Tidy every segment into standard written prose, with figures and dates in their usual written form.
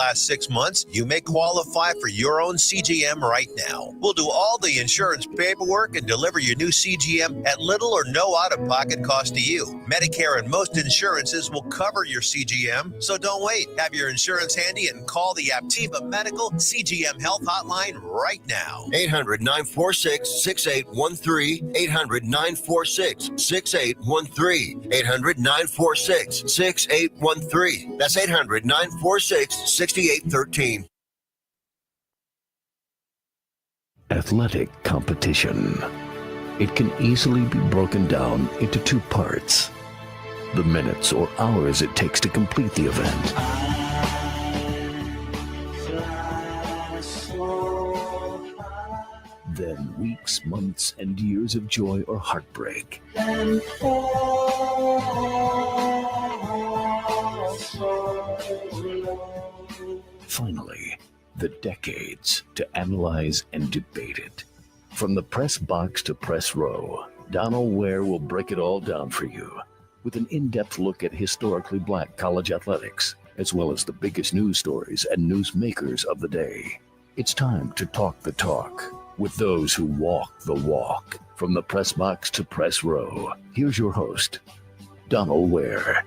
last 6 months, you may qualify for your own CGM right now. We'll do all the insurance paperwork and deliver your new CGM at little or no out-of-pocket cost to you. Medicare and most insurances will cover your CGM, so don't wait. Have your insurance handy and call the Aptiva Medical CGM Health Hotline right now. 800-946-6813. 800-946-6813. 800-946-6813. That's 800-946-6813. Athletic competition. It can easily be broken down into two parts: the minutes or hours it takes to complete the event, then weeks, months, and years of joy or heartbreak. Finally, the decades to analyze and debate it. From the press box to press row, Donal Ware will break it all down for you with an in-depth look at historically Black college athletics, as well as the biggest news stories and news makers of the day. It's time to talk the talk with those who walk the walk. From the press box to press row, here's your host, Donal Ware.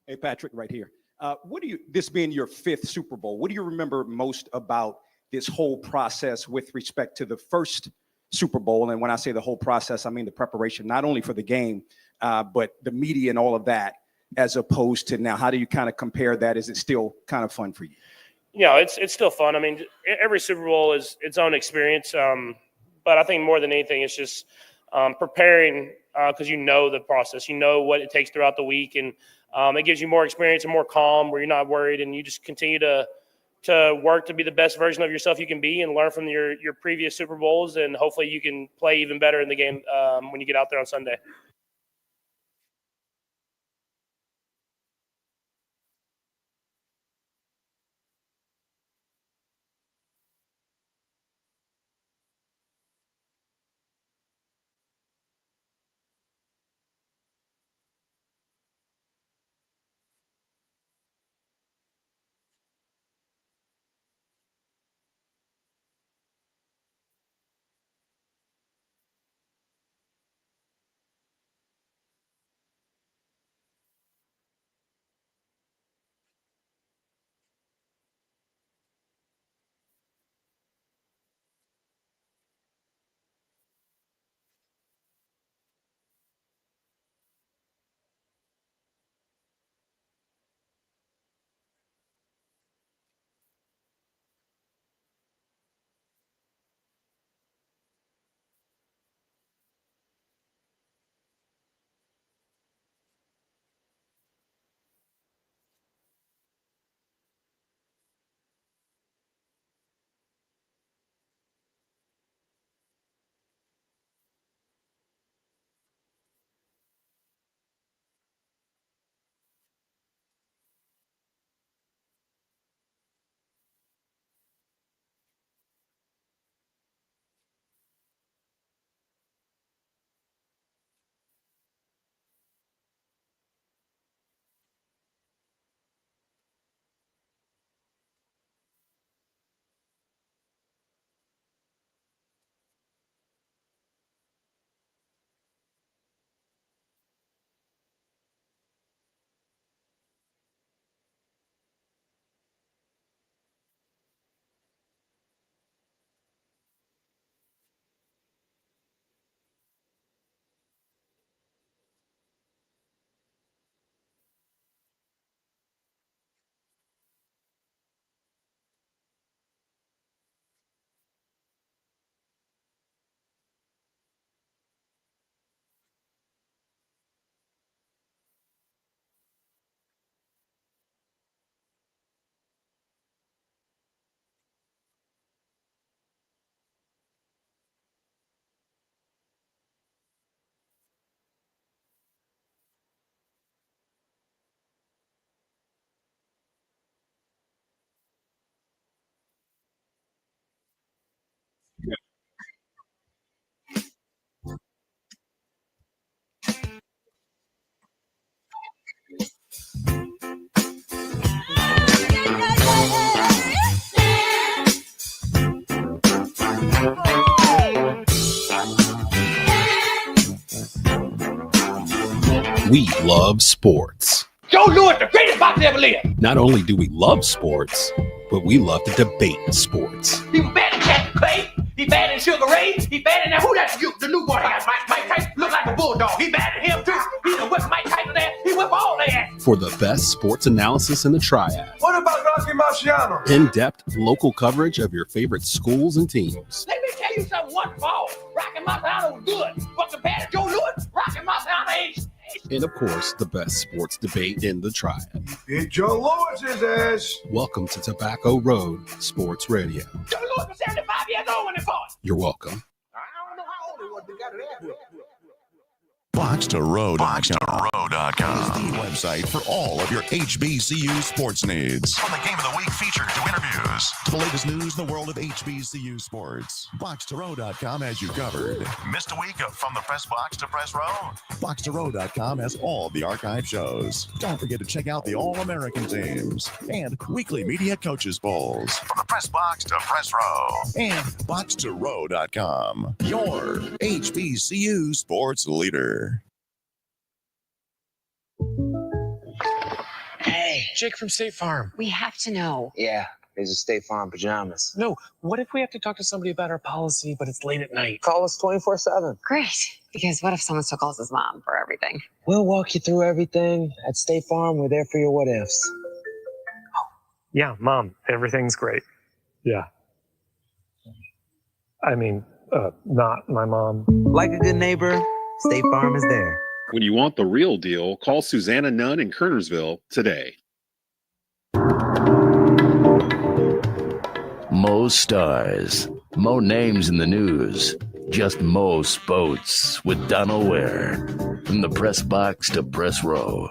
Hey, Patrick, right here. This being your 5th Super Bowl, what do you remember most about this whole process with respect to the first Super Bowl? And when I say the whole process, I mean the preparation, not only for the game, but the media and all of that, as opposed to now. How do you kind of compare that? Is it still kind of fun for you? It's still fun. I mean, every Super Bowl is its own experience. But I think more than anything, it's just preparing because you know the process. You know what it takes throughout the week, and it gives you more experience and more calm where you're not worried, and you just continue to work to be the best version of yourself you can be and learn from your previous Super Bowls, and hopefully you can play even better in the game when you get out there on Sunday. We love sports. Joe Louis, the greatest boxer ever lived. Not only do we love sports, but we love to debate sports. He was bad in Captain Clay. He bad in Sugar Ray. He bad in that. Who that? The new boy has Mike Tyson. Look like a bulldog. He bad in him too. He done whipped Mike Tyson ass. He whipped all their ass. For the best sports analysis in the triad. What about Rocky Marciano? In-depth local coverage of your favorite schools and teams. Let me tell you something. One fall, Rocky Marciano was good, but compared to Joe Louis, Rocky Marciano ain't. And of course, the best sports debate in the triad. Beat Joe Louis's ass. Welcome to Tobacco Road Sports Radio. Joe Louis was 75 years old when he fought. You're welcome. I don't know how old he was. They got it at. BoxToRow.com is the website for all of your HBCU sports needs. From the Game of the Week feature to interviews to the latest news in the world of HBCU sports, BoxToRow.com has you covered. Missed a week of From the Press Box to Press Row? BoxToRow.com has all the archive shows. Don't forget to check out the All-American teams and weekly media coaches polls. From the Press Box to Press Row and BoxToRow.com, your HBCU sports leader. Jake from State Farm. We have to know. Yeah, there's a State Farm pajamas. No, what if we have to talk to somebody about our policy, but it's late at night? Call us 24/7. Great. Because what if someone still calls his mom for everything? We'll walk you through everything. At State Farm, we're there for your what ifs. Yeah, Mom, everything's great. Yeah. I mean, not my mom. Like a good neighbor, State Farm is there. When you want the real deal, call Susanna Nunn in Kernersville today. Mo stars, mo names in the news, just Mo Spots with Donal Ware. From the press box to press row.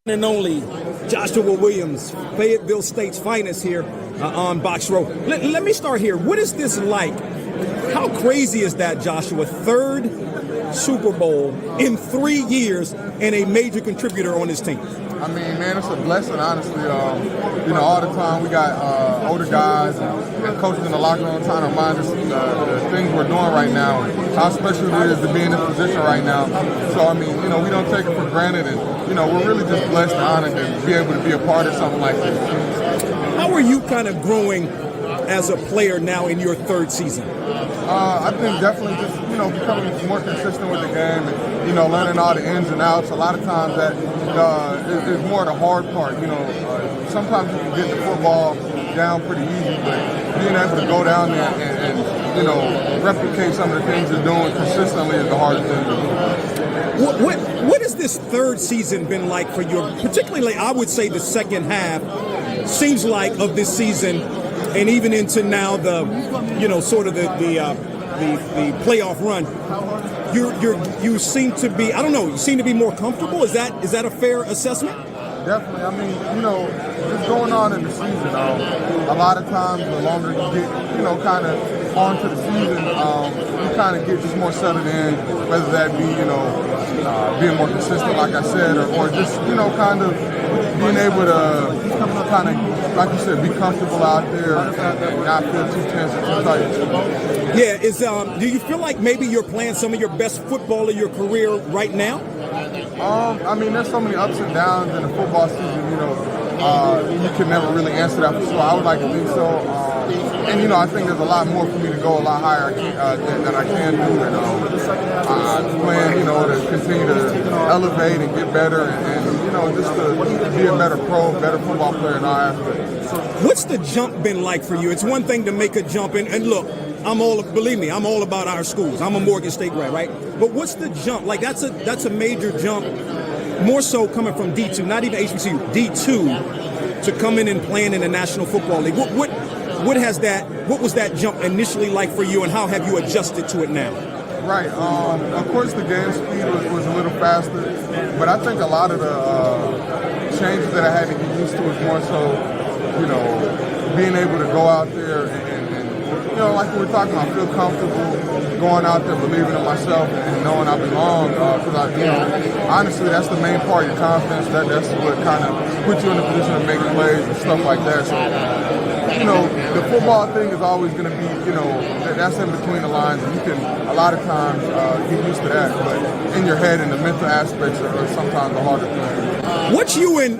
And only Joshua Williams, Fayetteville State's finest here on Box Row. Let me start here. What is this like? How crazy is that, Joshua? Third Super Bowl in 3 years and a major contributor on this team. I mean, man, it's a blessing, honestly. All the time we got older guys and coaches in the locker room trying to remind us the things we're doing right now, how special it is to be in this position right now. So, I mean, we don't take it for granted, and, we're really just blessed and honored to be able to be a part of something like this. How are you kind of growing as a player now in your third season? I think definitely just, becoming more consistent with the game and, learning all the ins and outs. A lot of times that is more the hard part. Sometimes you can get the football down pretty easy, but being able to go down there and replicate some of the things you're doing consistently is the hardest thing to do. What has this third season been like for you? Particularly, I would say the second half seems like of this season, and even into now the playoff run. You seem to be, I don't know, you seem to be more comfortable. Is that a fair assessment? Definitely. I mean, just going on in the season, a lot of times the longer you get, kind of onto the season, you kind of get just more settled in, whether that be, being more consistent, like I said, or just, kind of being able to kind of, like you said, be comfortable out there and not feel too tense or too tight. Yeah, do you feel like maybe you're playing some of your best football of your career right now? I mean, there's so many ups and downs in the football season, you can never really answer that for sure. I would like to think so. And, I think there's a lot more for me to go a lot higher than I can do. And I'm playing, to continue to elevate and get better and just to be a better pro, better football player in our aspect. What's the jump been like for you? It's one thing to make a jump, and look, believe me, I'm all about our schools. I'm a Morgan State grad, right? But what's the jump? Like, that's a major jump, more so coming from D2, not even HBCU, D2, to come in and playing in the National Football League. What was that jump initially like for you, and how have you adjusted to it now? Right. Of course, the game speed was a little faster, but I think a lot of the changes that I had to get used to was more so, being able to go out there and like we were talking about, I feel comfortable going out there, believing in myself and knowing I belong. Because honestly, that's the main part of your confidence. That's what kind of puts you in a position to make plays and stuff like that. So, the football thing is always going to be, that's in between the lines, and you can a lot of times get used to that. But in your head and the mental aspects are sometimes the harder thing.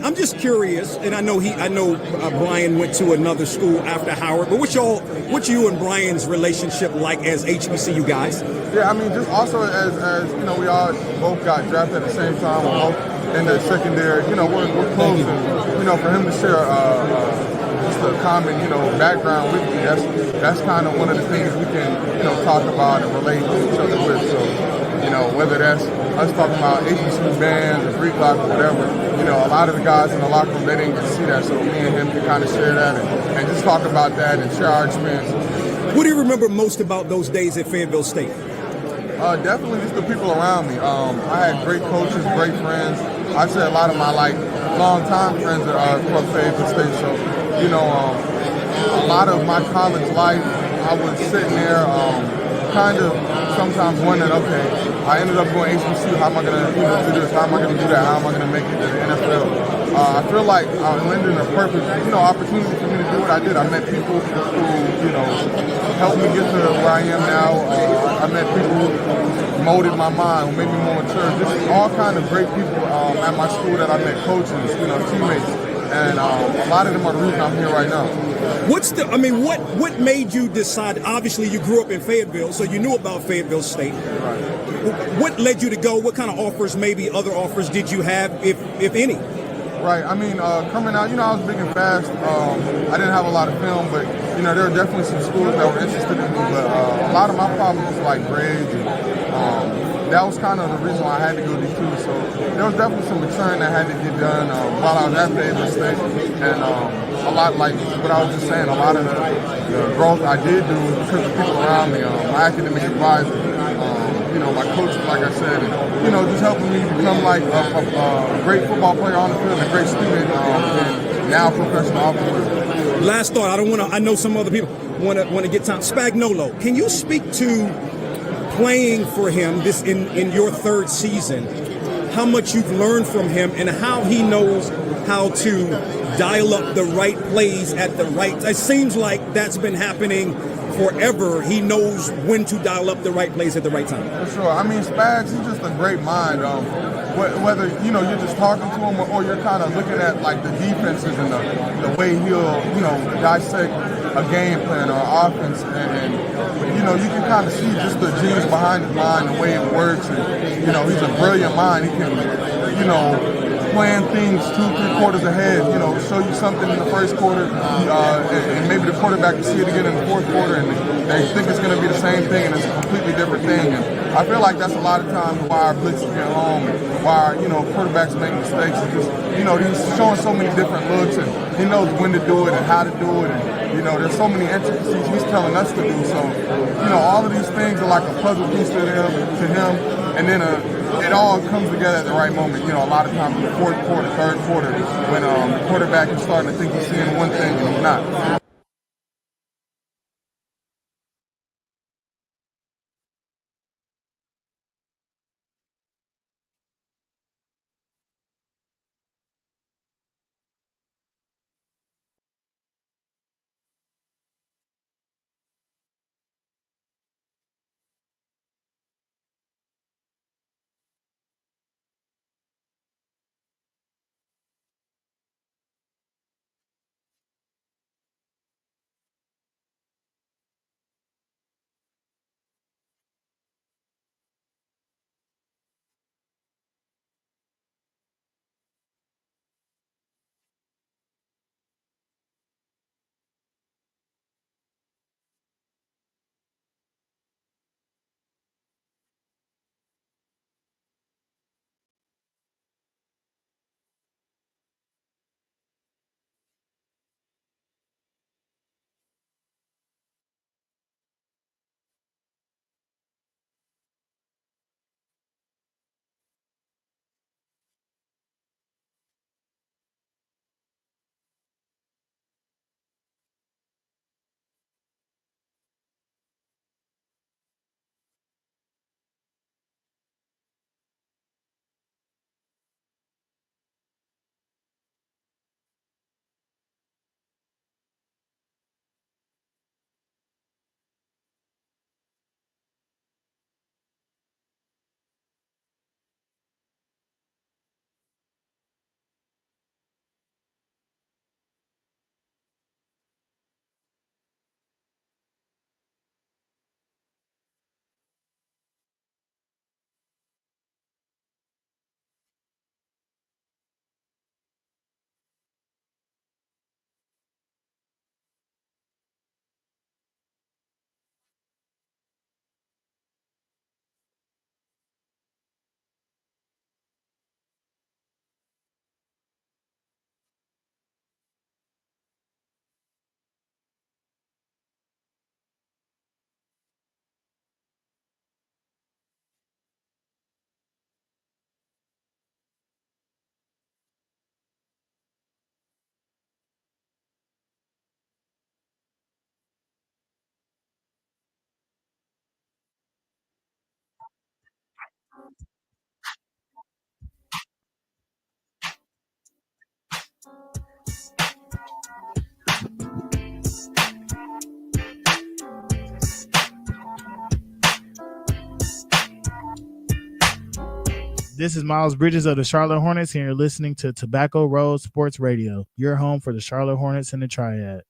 I'm just curious, and I know Bryan went to another school after Howard, but what's you and Bryan's relationship like as HBCU guys? Yeah, I mean, just also as we all both got drafted at the same time, we're both in the secondary, we're close, and, for him to share just a common, background with me, that's kind of one of the things we can, talk about and relate to each other with. So, whether that's us talking about HBCU bands or Greek life or whatever, a lot of the guys in the locker room, they didn't get to see that. So me and him can kind of share that and just talk about that and share our experiences. What do you remember most about those days at Fayetteville State? Definitely just the people around me. I had great coaches, great friends. I'd say a lot of my long-time friends are from Fayetteville State. So, a lot of my college life, I was sitting there kind of sometimes wondering, okay, I ended up going HBCU, how am I going to do this, how am I going to do that, how am I going to make it to the NFL? I feel like I landed in a perfect, opportunity for me to do what I did. I met people who, helped me get to where I am now. I met people who molded my mind, who made me more mature. Just all kind of great people at my school that I met, coaches, teammates. And a lot of them are the reason I'm here right now. What made you decide? Obviously, you grew up in Fayetteville, so you knew about Fayetteville State. Right. What led you to go? What kind of offers, maybe other offers, did you have, if any? Right. I mean, coming out, I was big and fast. I didn't have a lot of film, but there were definitely some schools that were interested in me. But a lot of my problems was like grades and. That was kind of the reason why I had to go D2. So there was definitely some maturing that had to get done while I was at Fayetteville State. And a lot, like what I was just saying, a lot of the growth I did do was because of people around me, my academic advisor, my coaches, like I said, and, just helping me become like a great football player on the field, a great student, and now professional off the field. Last thought, I know some other people want to get time. Spagnuolo, can you speak to playing for him this in your third season, how much you've learned from him and how he knows how to dial up the right plays at the right time? It seems like that's been happening forever. He knows when to dial up the right plays at the right time. For sure. I mean, Spags, he's just a great mind. Whether, you're just talking to him or you're kind of looking at, like, the defenses and the way he'll, dissect a game plan or an offense, and you know, you can kind of see just the genius behind his mind, the way it works, and you know, he's a brilliant mind. He can, you know, plan things 2-3 quarters ahead, you know, show you something in the first quarter, and maybe the quarterback will see it again in the fourth quarter, and they think it's going to be the same thing, and it's a completely different thing. And I feel like that's a lot of times why our blitzes get home, and why, you know, quarterbacks make mistakes. It's just, you know, he's showing so many different looks, and he knows when to do it and how to do it, and, you know, there's so many intricacies he's telling us to do. So, you know, all of these things are like a puzzle piece to him, and then it all comes together at the right moment. You know, a lot of times in the fourth quarter, third quarter, when the quarterback is starting to think he's seeing one thing and he's not. This is Miles Bridges of the Charlotte Hornets, and you're listening to Tobacco Road Sports Radio, your home for the Charlotte Hornets and the Triad.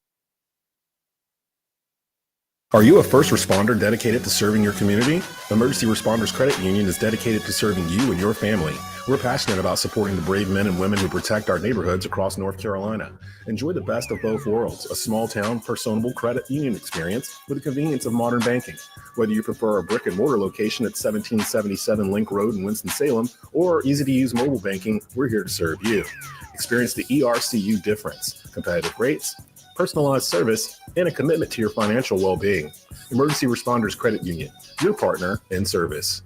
Are you a first responder dedicated to serving your community? Emergency Responders Credit Union is dedicated to serving you and your family. We're passionate about supporting the brave men and women who protect our neighborhoods across North Carolina. Enjoy the best of both worlds, a small-town, personable credit union experience with the convenience of modern banking. Whether you prefer a brick-and-mortar location at 1777 Link Road in Winston-Salem or easy-to-use mobile banking, we're here to serve you. Experience the ERCU difference, competitive rates, personalized service, and a commitment to your financial well-being. Emergency Responders Credit Union, your partner in service.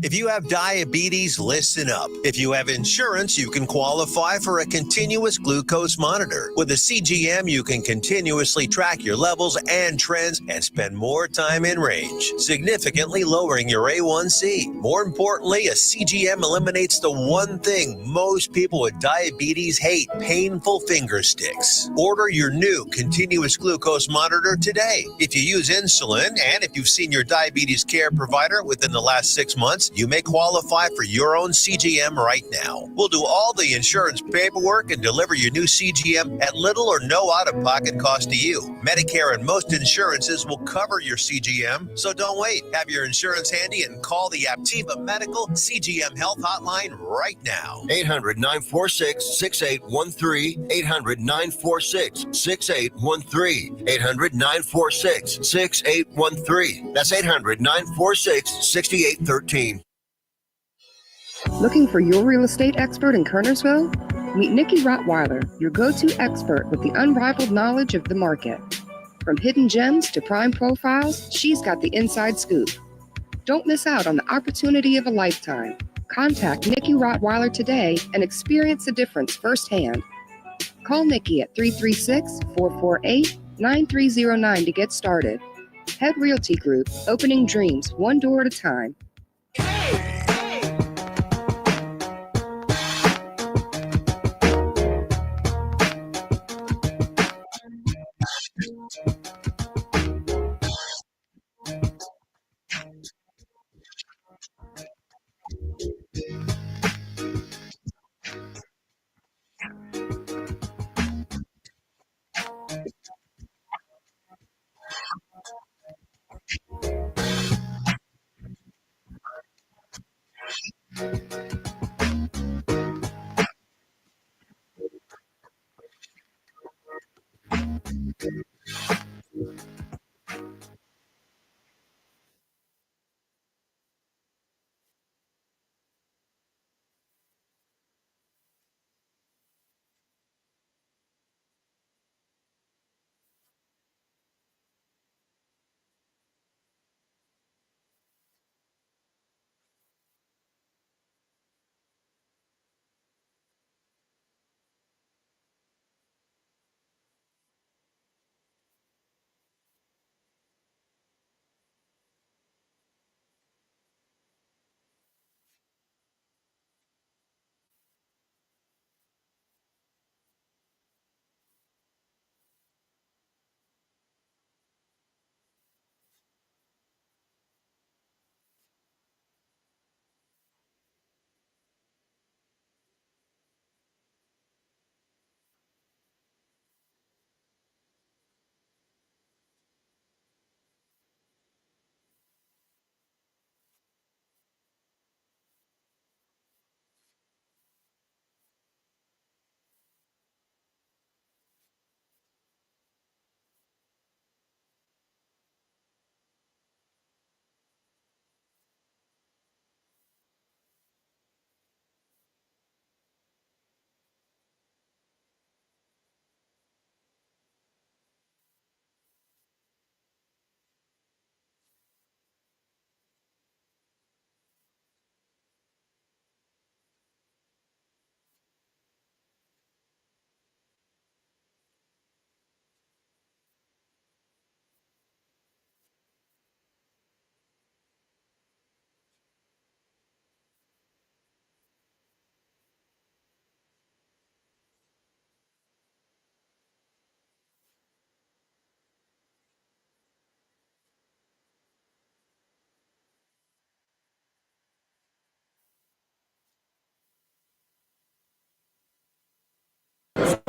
If you have diabetes, listen up. If you have insurance, you can qualify for a continuous glucose monitor. With a CGM, you can continuously track your levels and trends and spend more time in range, significantly lowering your A1C. More importantly, a CGM eliminates the one thing most people with diabetes hate: painful finger sticks. Order your new continuous glucose monitor today. If you use insulin and if you've seen your diabetes care provider within the last 6 months, insurance, you may qualify for your own CGM right now. We'll do all the insurance paperwork and deliver your new CGM at little or no out-of-pocket cost to you. Medicare and most insurances will cover your CGM, so don't wait. Have your insurance handy and call the Aptiva Medical CGM Health Hotline right now. 800-946-6813. 800-946-6813. 800-946-6813. That's 800-946-6813. Looking for your real estate expert in Kernersville? Meet Nikki Rottweiler, your go-to expert with the unrivaled knowledge of the market. From hidden gems to prime profiles, she's got the inside scoop. Don't miss out on the opportunity of a lifetime. Contact Nikki Rottweiler today and experience the difference firsthand. Call Nikki at 336-448-9309 to get started. Head Realty Group, opening dreams one door at a time.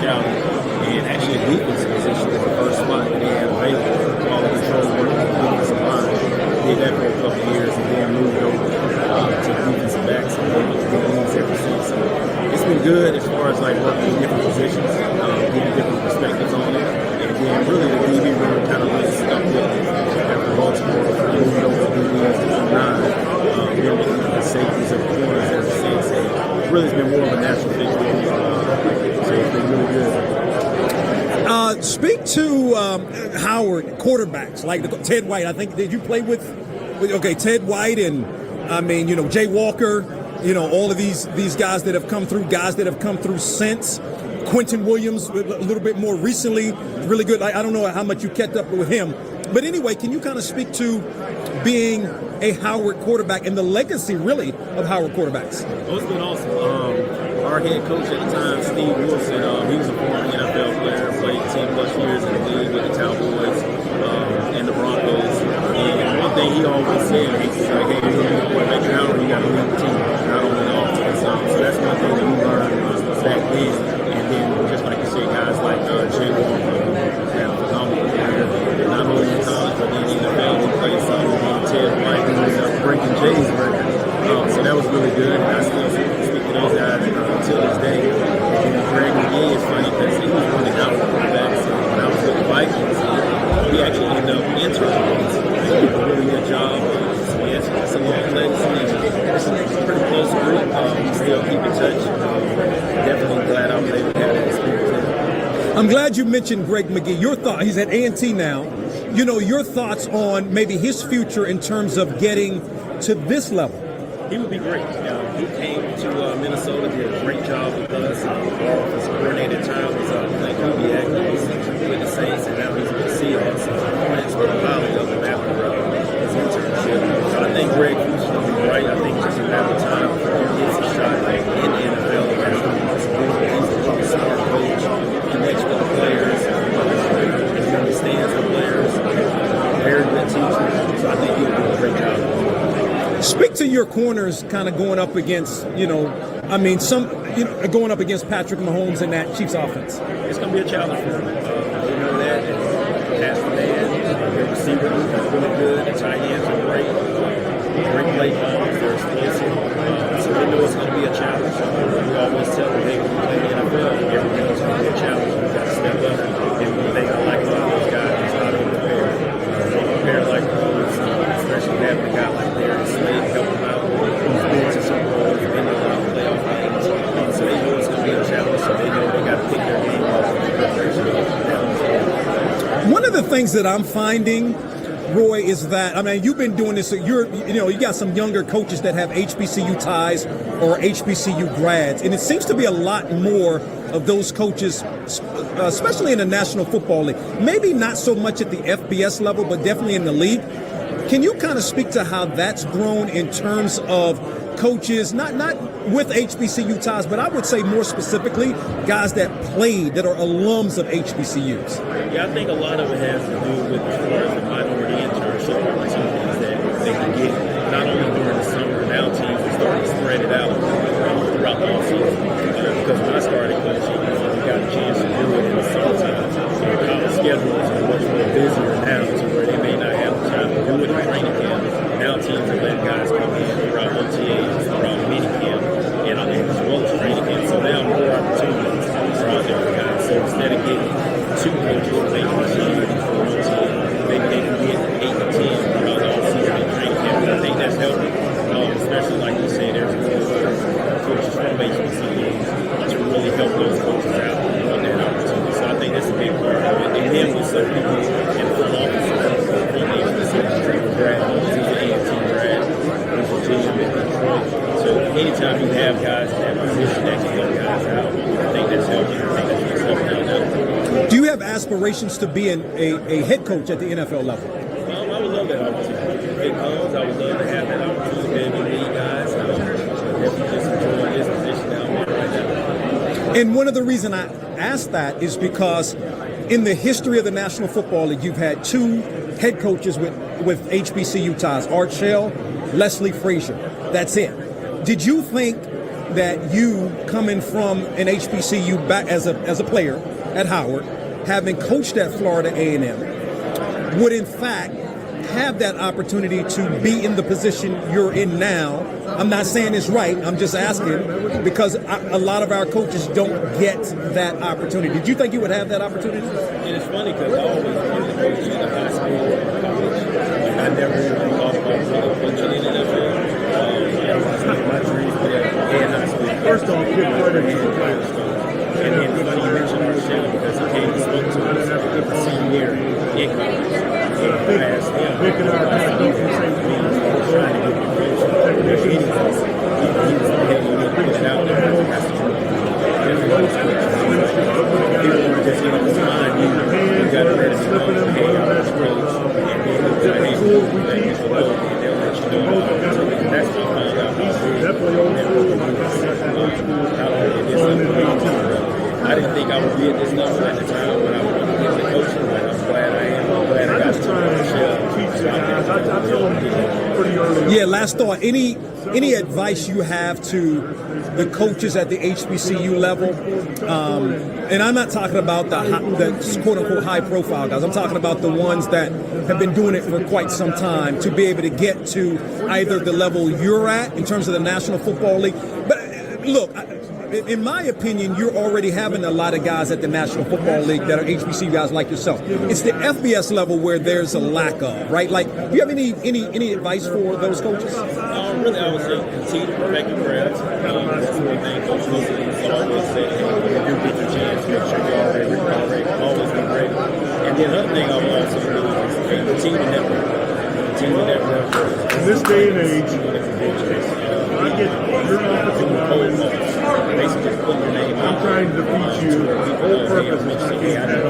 down and actually a defensive position was the first spot that they had available. All the control work on the defensive line. Did that for a couple of years and then moved over to defensive backs and then the moves ever since. So it's been good as far as like working in different positions, getting different perspectives on it. And then really the DB room kind of like stuck with me after Baltimore. Moved over to DBs to 9. Then the safeties of the corners as a sensei. Really has been more of a natural fit for me. So it's been really good. Speak to Howard quarterbacks like Ted White. I think, did you play with Ted White and I mean, Jay Walker, all of these guys that have come through since. Quentin Williams a little bit more recently, really good. I don't know how much you kept up with him. But anyway, can you kind of speak to being a Howard quarterback and the legacy, really, of Howard quarterbacks? Oh, it's been awesome. Our head coach at the time, Steve Wilson, he was a former NFL player, played 10-plus years in the league with the Cowboys and the Broncos. And one thing he always said, he was like, hey, you're going to be a quarterback, you're I'm glad you mentioned Greg McGee. Your thought, he's at A&T now. You know, your thoughts on maybe his future in terms of getting to this level. He would be great. He came to Minnesota, did a great job with us. Our offensive coordinator time was playing QB with the Saints, and now he's with the Seahawks. It's been a while of him after his internship. So I think Greg Fuchs will be right. I think just a matter of time before he gets a shot in the NFL. He's a smart coach. He connects with the players. He understands the players. Very good teacher. So I think he'll do a great job. Speak to your corners kind of going up against, going up against Patrick Mahomes and that Chiefs offense. It's going to be a challenge for them. They know that. Pass the man. Their receiver is really good. The tight ends are great. Great play calls. They're explosive. So they know it's going to be a challenge. We always tell them, hey, when you play the NFL, everything's going to be a challenge. You've got to step up. And one thing I like about those guys is how they prepare. They prepare like pros, especially having a guy like Darius Slade help them out. Who's been to some roles, been to a lot of playoff games. So they know it's going to be a challenge. So they know they got to pick their game up in preparation of the One of the things that I'm finding, Roy, is that, you've been doing this, you got some younger coaches that have HBCU ties or HBCU grads, and it seems to be a lot more of those coaches, especially in the National Football League. Maybe not so much at the FBS level, but definitely in the league. Can you kind of speak to how that's grown in terms of coaches, not with HBCU ties, but I would say more specifically, guys that played, that are alums of HBCUs? Yeah, I think a lot of it has to do with as far as the minority internship opportunities that they can get, not only during the summer. Now teams are starting to spread it out throughout the offseason. Because when I started coaching, we got a chance to do it in the summertime. College schedules are much more busier now, to where they may not have the time to do it in training camp. Now teams are letting guys come in throughout OTAs, throughout mini camp, and as well as training camp. So now more opportunities are out there for guys. So instead of getting 2 coaches with HBCU for OTA, maybe they can get 8 to 10 throughout the offseason and training camp. And I think that's helping, especially like you say, there's coaches from HBCUs to really help those coaches out on that opportunity. So I think that's a big part of it. And then with some people in the front office from HBCUs, Brad Mahomes, he's an A&T grad, he's a junior in Detroit. So anytime you have guys in that position that can help guys out, I think that's helping. I think that's what's helping out now. Do you have aspirations to be a head coach at the NFL level? I would love that opportunity. If it comes, I would love to have that opportunity to be able to lead guys. Definitely just enjoying this position down there right now. And one of the reasons I ask that is because in the history of the National Football League, you've had 2 head coaches with HBCU ties, Art Shell, Leslie Frazier. That's it. Did you think that you, coming from an HBCU back as a player at Howard, having coached at Florida A&M, would in fact have that opportunity to be in the position you're in now? I'm not saying it's right. I'm just asking because a lot of our coaches don't get that opportunity. Did you think you would have that opportunity? And it's funny because I always wanted to coach in high school or college. I never really thought about really coaching in the NFL. My dreams were in high school. First off, good credit to players. And then funny you mentioned Marshall because he came and spoke to us the senior year in college. And I asked him, I said, he was trying to get me coached. He was like, hey, you need to put it out there. That's the truth. People were just, behind you. You got to let us know, hey, I'm this coach. And then you got to, hey, we'll do that. And they'll let you know about it. And that's what I found out. I didn't think I would be at this level at the time when I was getting the coaching, but I'm glad I am. I'm glad I got to Yeah, last thought. Any advice you have to the coaches at the HBCU level? And I'm not talking about the quote-unquote high-profile guys. I'm talking about the ones that have been doing it for quite some time to be able to get to either the level you're at in terms of the National Football League. But look, in my opinion, you're already having a lot of guys at the National Football League that are HBCU guys like yourself. It's the FBS level where there's a lack of, right? Like, do you have any advice for those coaches? Really, I would say continue to perfect your craft. That's one thing Coach Wilson has always said. Hey, you get your chance, make sure you're already always be ready. And the other thing I would also do is continue to network. In this day and age, I get your opportunity. Basically, just put your name I'm trying to defeat you. The whole purpose is I can't have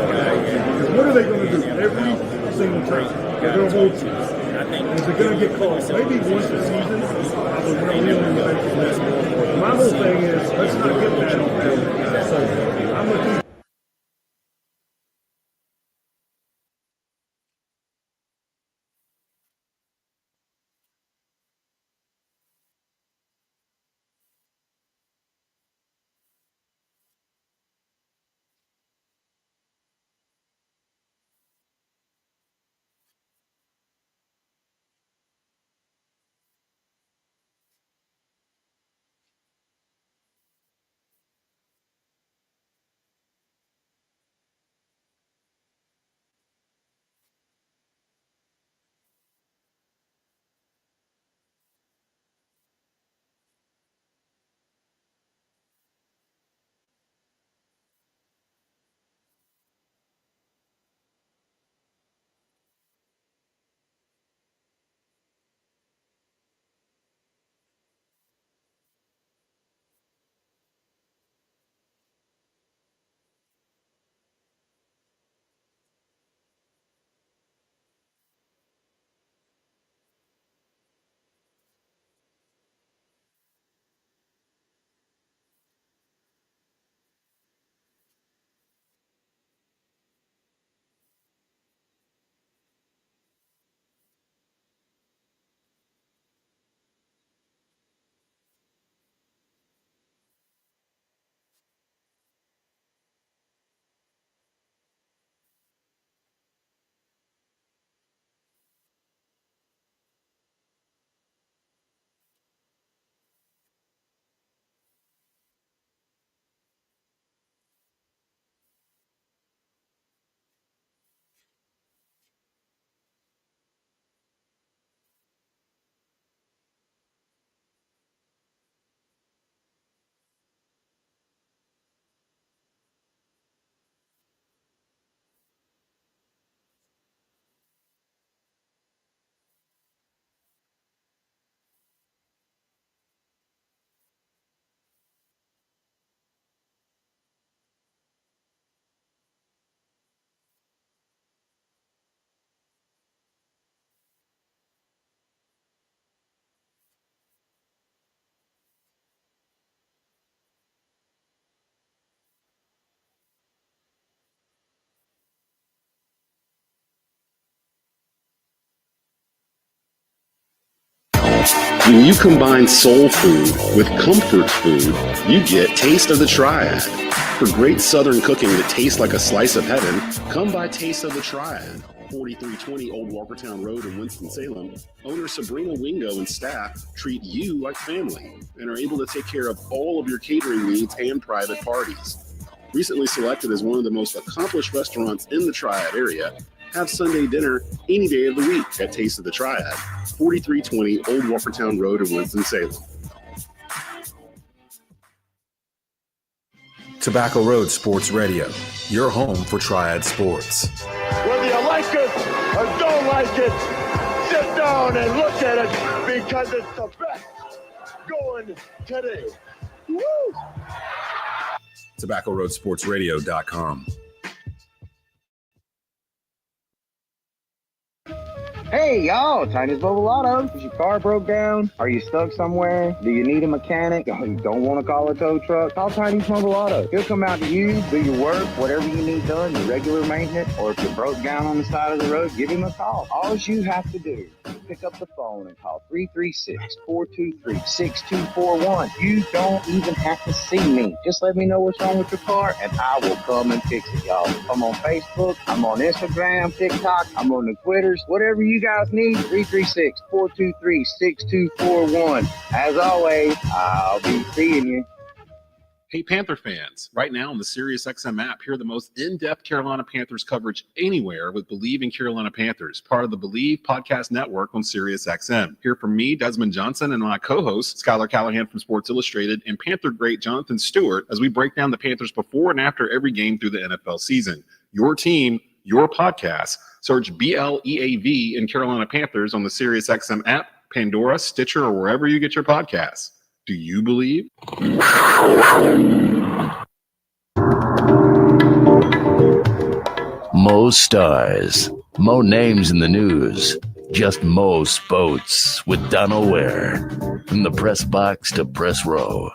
because what are they going to do every single time? They're going to hold you. And if they're going to get called, maybe once a season, my whole thing is let's not get that on that. So I'm going to When you combine soul food with comfort food, you get Taste of the Triad. For great Southern cooking that tastes like a slice of heaven, come by Taste of the Triad. 4320 Old Walkertown Road in Winston-Salem. Owner Sabrina Wingo and staff treat you like family and are able to take care of all of your catering needs and private parties. Recently selected as one of the most accomplished restaurants in the Triad area, have Sunday dinner any day of the week at Taste of the Triad, 4320 Old Walkertown Road in Winston-Salem. Tobacco Road Sports Radio, your home for Triad Sports. Whether you like it or don't like it, sit down and look at it because it's the best going today. Woo! TobaccoRoadSportsRadio.com. Hey, y'all, Tiny's Mobile Auto. Is your car broke down? Are you stuck somewhere? Do you need a mechanic? You don't want to call a tow truck? Call Tiny's Mobile Auto. He'll come out to you, do your work, whatever you need done, your regular maintenance, or if you're broke down on the side of the road, give him a call. All you have to do is pick up the phone and call 336-423-6241. You don't even have to see me. Just let me know what's wrong with your car, and I will come and fix it, y'all. I'm on Facebook, I'm on Instagram, TikTok, I'm on the Twitters, whatever you guys need, 336-423-6241. As always, I'll be seeing you. Hey, Panther fans, right now on the SiriusXM app, hear the most in-depth Carolina Panthers coverage anywhere with Believe in Carolina Panthers, part of the Believe podcast network on SiriusXM. Hear from me, Desmond Johnson, and my co-host, Skylar Callahan from Sports Illustrated, and Panther great Jonathan Stewart as we break down the Panthers before and after every game through the NFL season. Your team, your podcast. Search BLEAV in Carolina Panthers on the SiriusXM app, Pandora, Stitcher, or wherever you get your podcasts. Do you believe? Mo stars, mo names in the news, just Mo Spots with Donal Ware. From the press box to press row.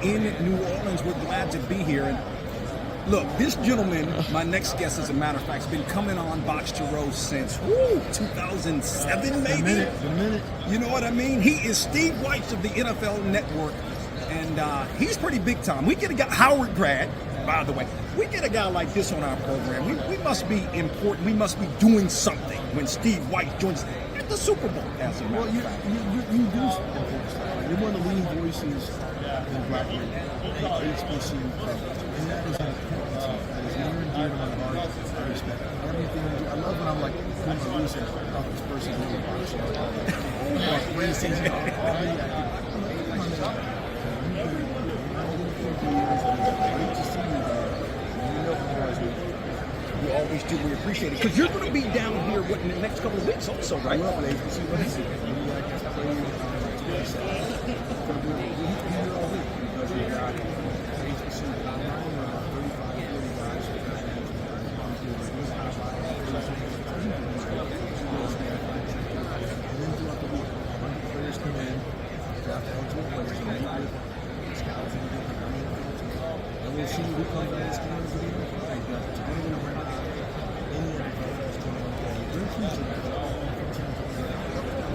In New Orleans, we're glad to be here. And look, this gentleman, my next guest, as a matter of fact, has been coming on Box to Row since 2007, maybe. A minute. You know what I mean? He is Steve Wyche of the NFL Network, and he's pretty big time. We get a guy, Howard grad, by the way. We get a guy like this on our program. We must be important. We must be doing something when Steve Wyche joins at the Super Bowl. As a matter of fact, you do important stuff. You're one of the leading voices in Black Radio, HBCU coverage, and that is an important to me. That is near and dear to my heart. I respect everything you do. I love when I'm like doing my research about this person doing Box Show. Like races, we always do. We appreciate it because you're going to be down here in the next couple of weeks, also, right? Well, HBCU, what is it?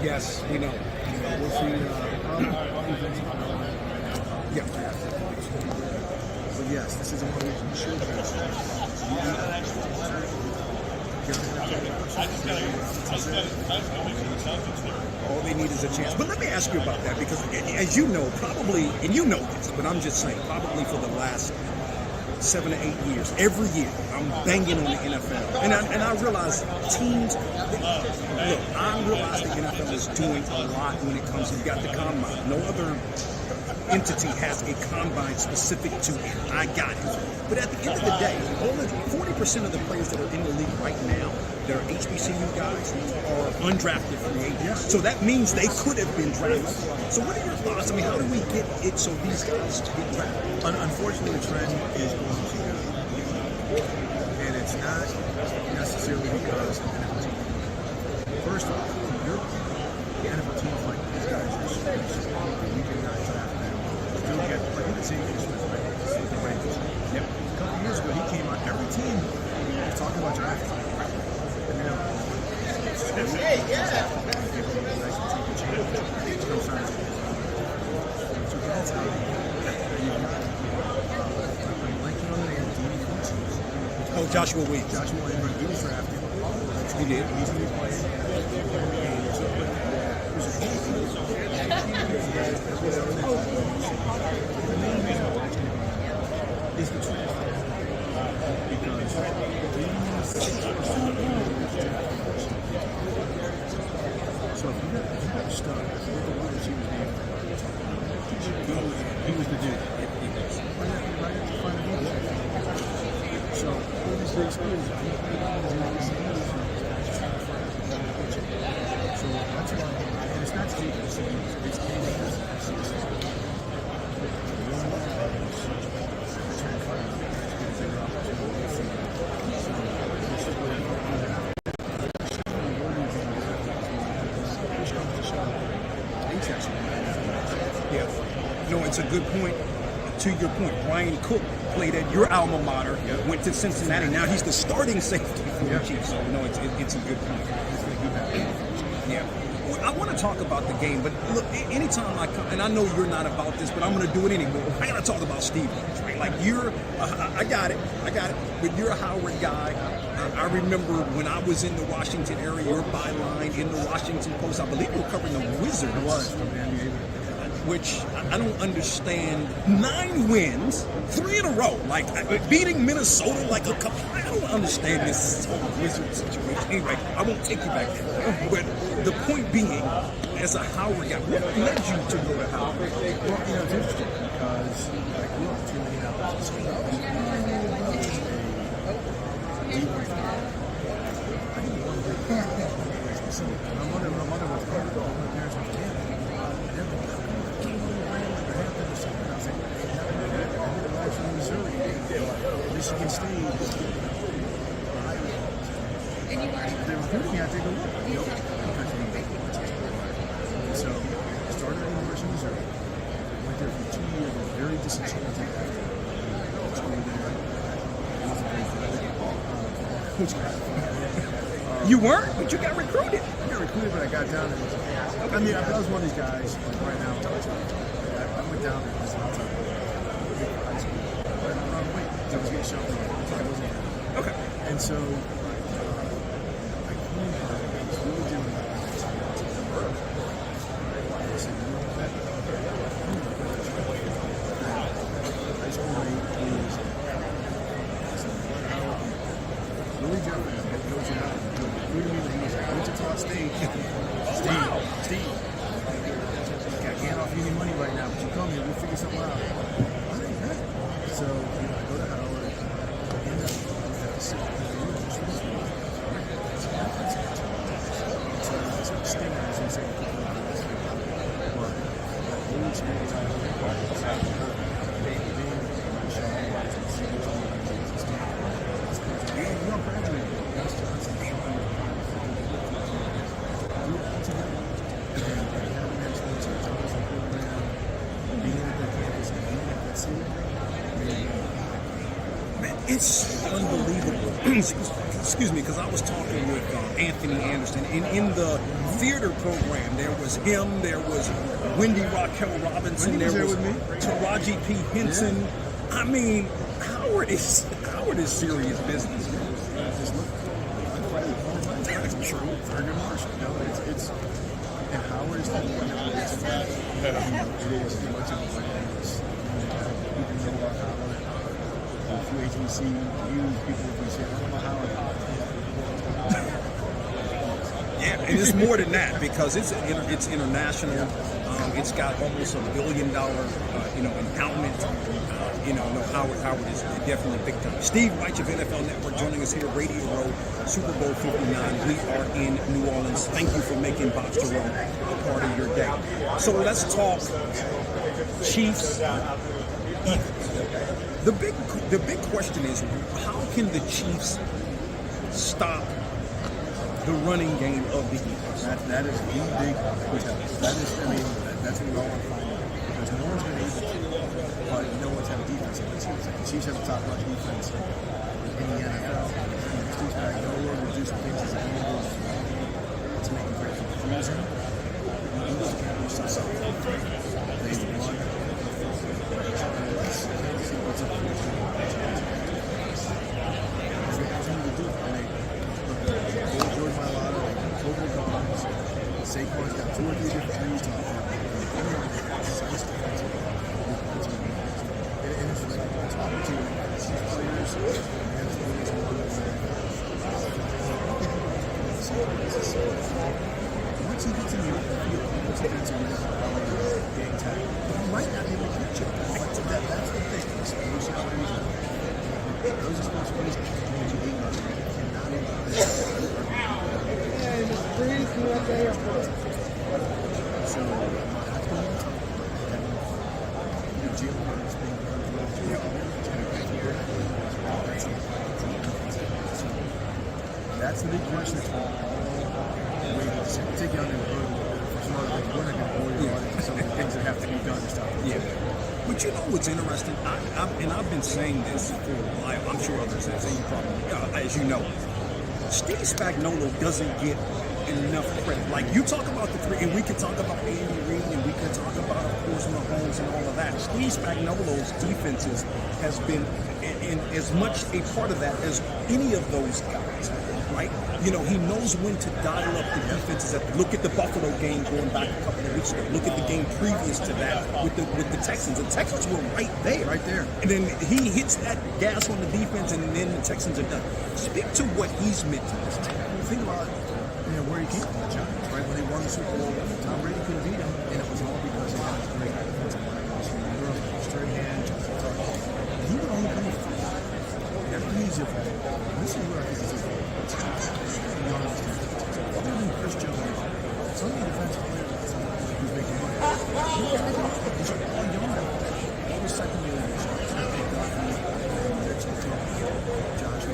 Yes, we know. We'll see. Yeah. But yes, this is a moment you should all they need is a chance. But let me ask you about that because, as you know, probably, and you know this, but I'm just saying, probably for the last 7 to 8 years, every year, I'm banging on the NFL. And I realize teams, look, I realize the NFL is doing a lot when it comes to, you got the combine. No other entity has a combine specific to it. I got it. But at the end of the day, only 40% of the players that are in the league right now, that are HBCU guys, are undrafted free agents. So that means they could have been drafted. So what are your thoughts? I mean, how do we get it so these guys get drafted? Unfortunately, the trend is going to go. And it's not necessarily because of NFL team. First off, the NFL teams like these guys are so we cannot draft them. Still get, like, you can see Smith, right? The Rangers. Yep. A couple years ago, he came on every team was talking about drafting. And now, hey, yeah. So that's how Oh, Joshua Wade. Joshua Wade, he was drafted. He did. He's going to be playing. Is the truth. Because He was the dude. Right at the front of the defense. So all these big schools, so that's why, and it's not defense, it's defense. No, it's a good point. To your point, Bryan Cook played at your alma mater, went to Cincinnati. Now he's the starting safety for the Chiefs. So, no, it's a good point. Yeah. Well, I want to talk about the game, but look, anytime I come, and I know you're not about this, but I'm going to do it anymore. I got to talk about Steve Hurts, right? Like I got it, but you're a Howard guy. I remember when I was in the Washington area, your byline in the Washington Post, I believe you were covering the Wizards. It was. Which I don't understand. 9 wins, 3 in a row, like beating Minnesota like a couple. I don't understand this whole Wizard situation. Anyway, I won't take you back there. But the point being, as a Howard guy, what led you to go to Howard? Well, it's interesting because I grew up 2 Minneapolis schools. My mother was part of my parents were from Canada. Michigan State. They recruited me, I take a look. So I started at the University of Missouri. Went there for 2 years, was very disenchanted. You weren't, but you got recruited. I got recruited, but I got down there. I mean, I was one of these guys, like right now, I went down there because I was high school. But I was getting shot. Okay. And so I came here, I was really doing that. I said, you know what? High school rate is Willie Jefferson, head coach of recruited me when he was at Wichita State. Steve. I can't offer you any money right now, but you come here, we'll figure something out. So, I go to Howard, end up at the city. It's a mistake, as you say, but the whole experience I It's unbelievable. Excuse me, because I was talking with Anthony Anderson, and in the theater program, there was him, there was Wendy Raquel Robinson, there was Taraji P. Henson. Yeah. I mean, Howard is serious business. That's true. Thurgood Marshall. No, it's and Howard is the one that gets that. It is much of a place. People know about Howard. Through HBCUs, people will be saying, I don't know Howard. Yeah, and it's more than that because it's international. It's got almost $1 billion, endowment. Howard is definitely big time. Steve Wyche of NFL Network joining us here, Radio Row, Super Bowl 59. We are in New Orleans. Thank you for making Box to Row a part of your day. So let's talk Chiefs. The big question is, how can the Chiefs stop the running game of the Eagles? That is the big test. That's what we all want to find out. Because no one's been able to, but no one's had a defense in the Chiefs. The Chiefs have the top notch defense in the NFL. The Chiefs got no way to do some things as a Eagles to make it very confusing. The Eagles can't do something. They run. What's up? Saquon's got 2 or 3 different things to offer. And it's like talking to players and once he gets in the field, once he gets in the game tag, he might not be able to catch it. That's the big question. Take you on the road for some other things. We're not going to bore your audience with some of the things that have to be done and stuff. Yeah. But you know what's interesting? I've been saying this for a while. I'm sure others have. You probably, as you know, Steve Spagnuolo doesn't get enough credit. Like, you talk about the three, and we can talk about Andy Reid, and we can talk about, of course, Mahomes and all of that. Steve Spagnuolo's defenses has been in as much a part of that as any of those guys, right? You know, he knows when to dial up the defenses. Look at the Buffalo game going back a couple of weeks ago. Look at the game previous to that with the Texans. The Texans were right there. Right there. And then he hits that gas on the defense, and then the Texans are done. Speak to what he's meant to this team. Think about where he came from, the Giants, right? When they won the Super Bowl, Tom Brady couldn't beat him, and it was all because he had a great defensive line. Strahan, Justin Tucker. He would only come with three. Everything easier for him. This is where I think it's other than Chris Jones, some of the defensive players who's making money. These are all young guys. All the second year guys. Josh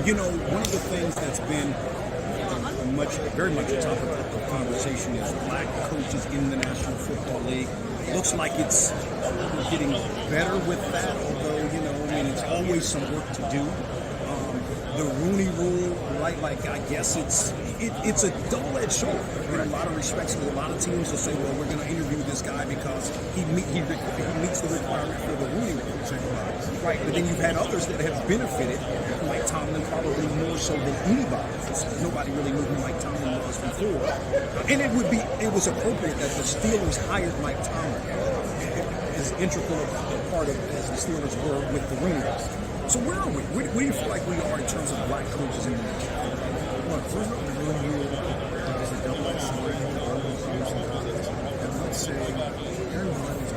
You know, one of the things that's been very much a topic of conversation is black coaches in the National Football League. Looks like it's getting better with that, although, you know, I mean, it's always some work to do. The Rooney Rule, right? Like, I guess it's a double-edged sword in a lot of respects. So a lot of teams will say, well, we're going to interview this guy because he meets the requirement for the Rooney Rule. Right, but then you've had others that have benefited, Mike Tomlin probably more so than anybody. Nobody really knew who Mike Tomlin was before. And it was appropriate that the Steelers hired Mike Tomlin as integral a part of as the Steelers were with the Rooney Rule. So where are we? Where do you feel like we are in terms of black coaches in the league? Look, first of all, the Rooney Rule is a double-edged sword in the early years of college. And let's say Aaron Rodgers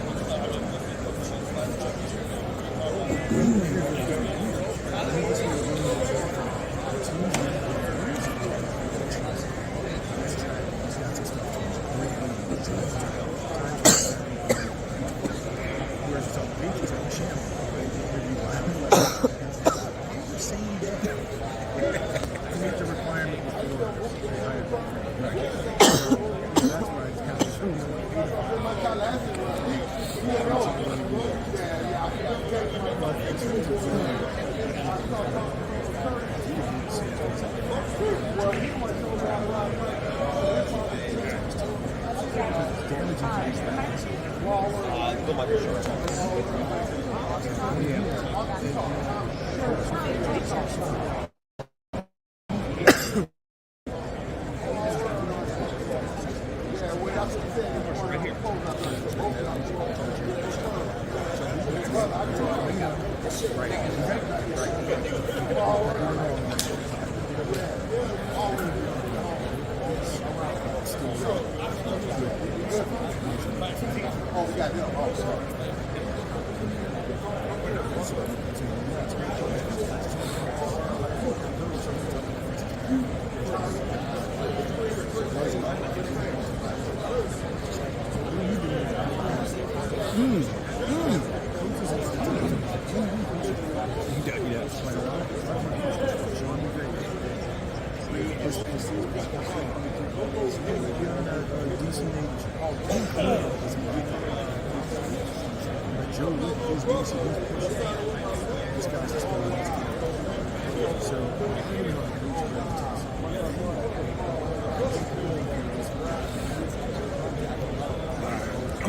I'm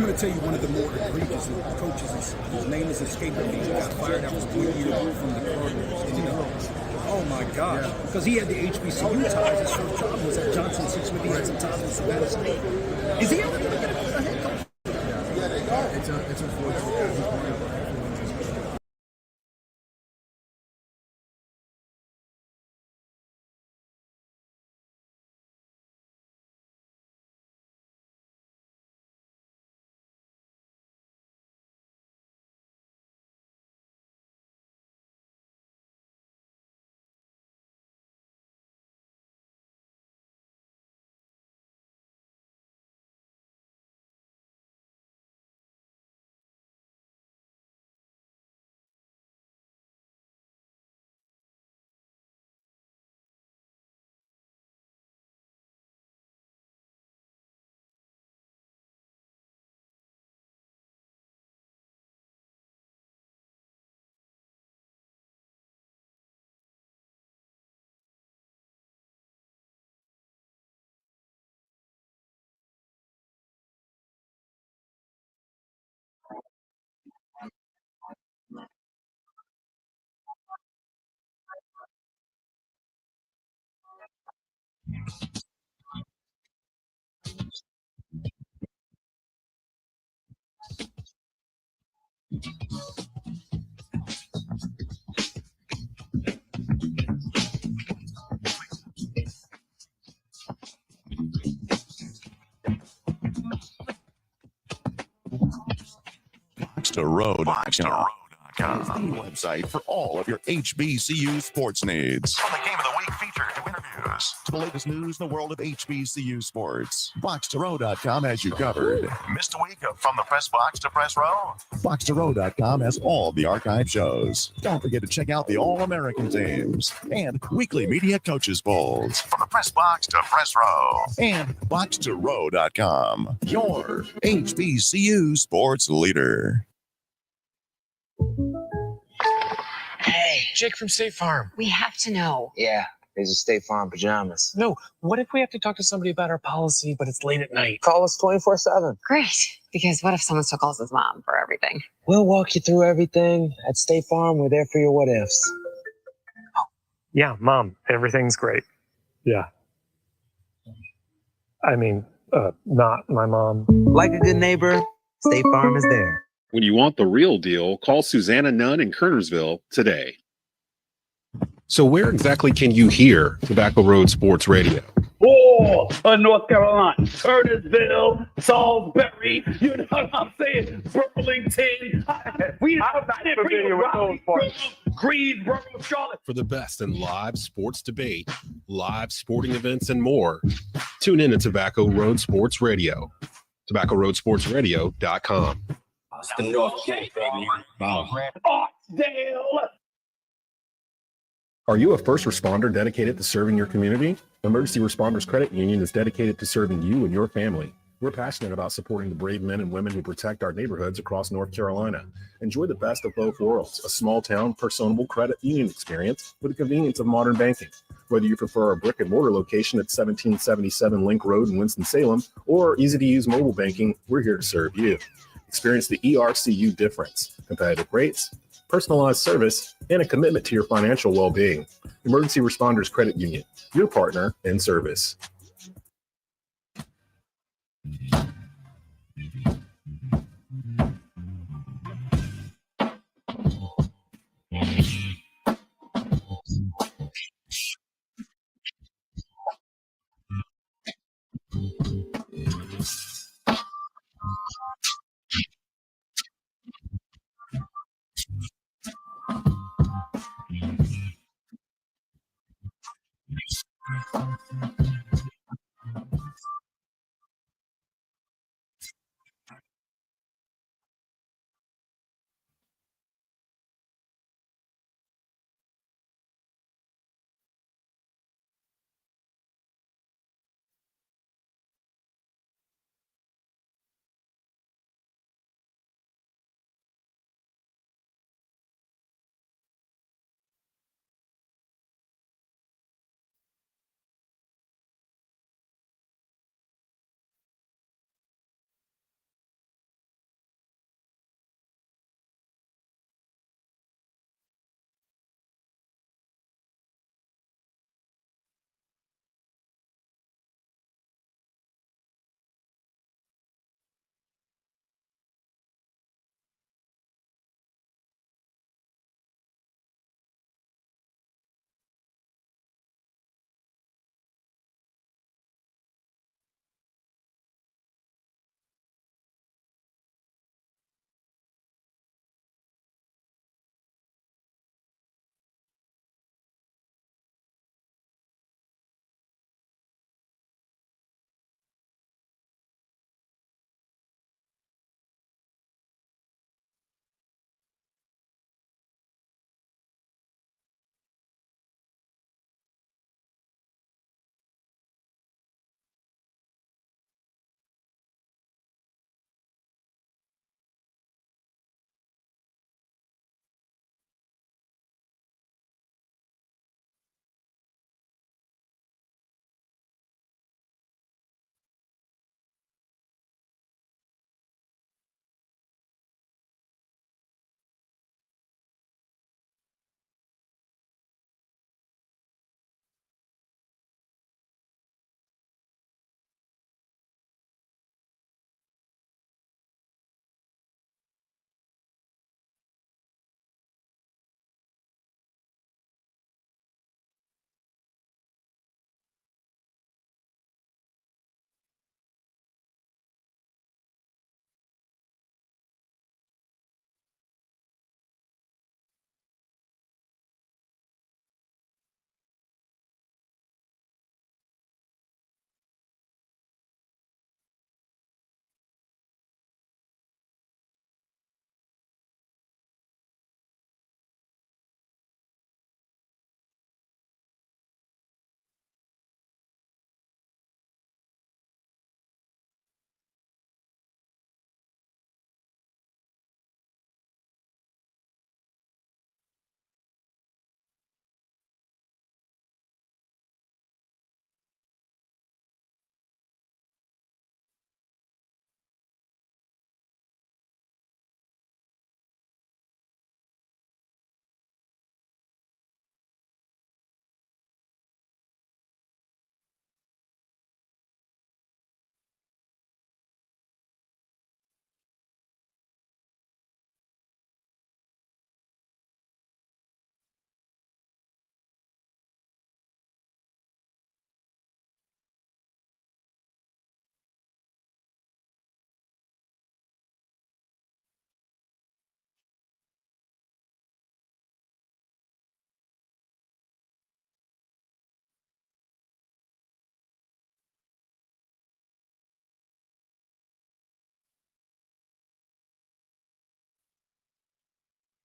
going to tell you one of the more egregious coaches. His name is escaping me. He got fired after 1 year from the Cardinals. And, oh my gosh. Because he had the HBCU ties. His first job was at Johnson 6. Maybe he had some ties with Savannah State. Is he ever going to get a head coach? It's unfortunate. BoxToRow.com is the website for all of your HBCU sports needs. From the Game of the Week feature to interviews to the latest news in the world of HBCU sports, BoxToRow.com has you covered. Missed a week of From the Press Box to Press Row? BoxToRow.com has all the archive shows. Don't forget to check out the All-American teams and weekly media coaches polls. From the Press Box to Press Row and BoxToRow.com, your HBCU sports leader. Hey, Jake from State Farm. We have to know. Yeah, there's a State Farm pajamas. No, what if we have to talk to somebody about our policy, but it's late at night? Call us 24/7. Great. Because what if someone still calls his mom for everything? We'll walk you through everything. At State Farm, we're there for your what ifs. Yeah, Mom, everything's great. Yeah. I mean, not my mom. Like a good neighbor, State Farm is there. When you want the real deal, call Susanna Nunn in Kernersville today. So where exactly can you hear Tobacco Road Sports Radio? Oh, North Carolina, Curtisville, Salisbury, you know what I'm saying? Burlington. Greensboro, Charlotte. For the best in live sports debate, live sporting events, and more, tune in to Tobacco Road Sports Radio. TobaccoRoadSportsRadio.com. Are you a first responder dedicated to serving your community? Emergency Responders Credit Union is dedicated to serving you and your family. We're passionate about supporting the brave men and women who protect our neighborhoods across North Carolina. Enjoy the best of both worlds, a small town, personable credit union experience with the convenience of modern banking. Whether you prefer a brick and mortar location at 1777 Link Road in Winston-Salem or easy-to-use mobile banking, we're here to serve you. Experience the ERCU difference, competitive rates, personalized service, and a commitment to your financial well-being. Emergency Responders Credit Union, your partner in service.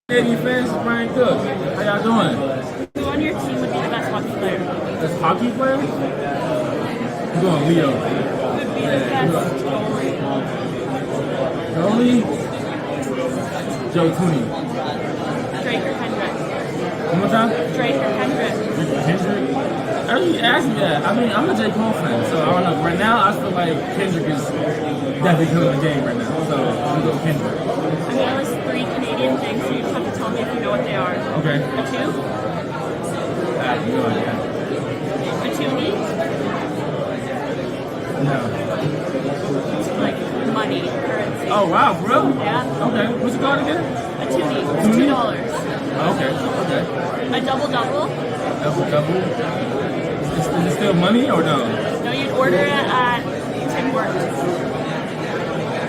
Canadian fans, it's Bryan Cook. How y'all doing? Who on your team would be the best hockey player? Best hockey player? I'm going Leo. Who would be the best goalie? Goalie? Joe Tooney. Drake or Hendrick? One more time? Drake or Hendrick? Kendrick? I mean, ask me that. I mean, I'm a J. Cole fan, so I don't know. Right now, I feel like Kendrick is definitely killing the game right now. So I'm going to go Kendrick. I'm going to list 3 Canadian things, so you just have to tell me if you know what they are. Okay. A 2? I have no idea. A toonie? No. Like money, currency. Oh, wow, bro. Yeah. Okay. What's it called again? A toonie. It's Toonie? $2. Okay. A double-double? Double. Is it still money or no? No, you'd order it at Tim Hortons.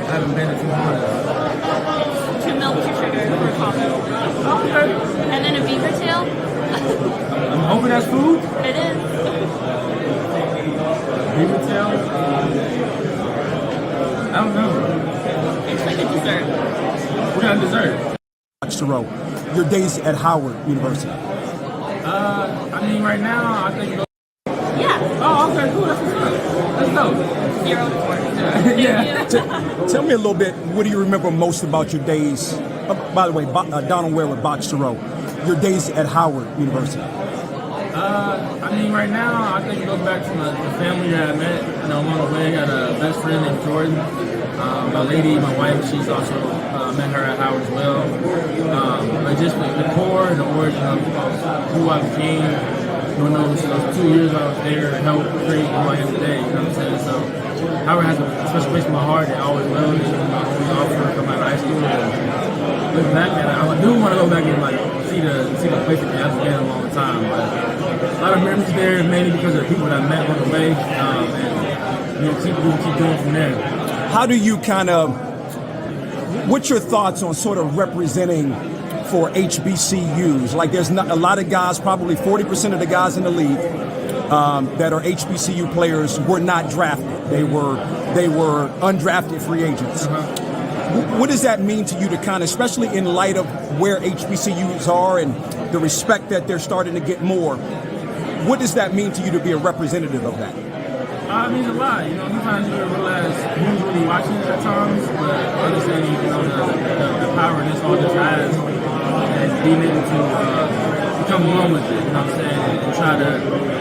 I haven't been to Tim Hortons. 2 milk, 2 sugar for a coffee. Okay. And then a beaver tail. I'm hoping that's food. It is. Beaver tail? I don't know. It's like a dessert. What kind of dessert? Thoreau, your days at Howard University. I mean, right now, I think. Yeah. Oh, okay, cool. That's what's up. Let's go. 0 to 4. Yeah. Tell me a little bit, what do you remember most about your days? By the way, Donal Ware with Box to Row, your days at Howard University. I mean, right now, I think it goes back to the family that I met. You know, along the way, I got a best friend named Jordan. My lady, my wife, she's also met her at Howard as well. But just the core and the origin of who I became, you know, those 2 years I was there helped create who I am today. You know what I'm saying? So Howard has a special place in my heart. It always will. It's my only offer from my high school. And looking back at it, I do want to go back and like see the place that I haven't been in a long time. But a lot of memories there, mainly because of the people that I met on the way, and we'll keep going from there. How do you what's your thoughts on sort of representing for HBCUs? Like there's not a lot of guys, probably 40% of the guys in the league that are HBCU players were not drafted. They were undrafted free agents. What does that mean to you to kind of, especially in light of where HBCUs are and the respect that they're starting to get more, what does that mean to you to be a representative of that? It means a lot. You know, sometimes you don't realize who's really watching at times, but understanding, you know, the power this all this has, and being able to become one with it, you know what I'm saying, and try to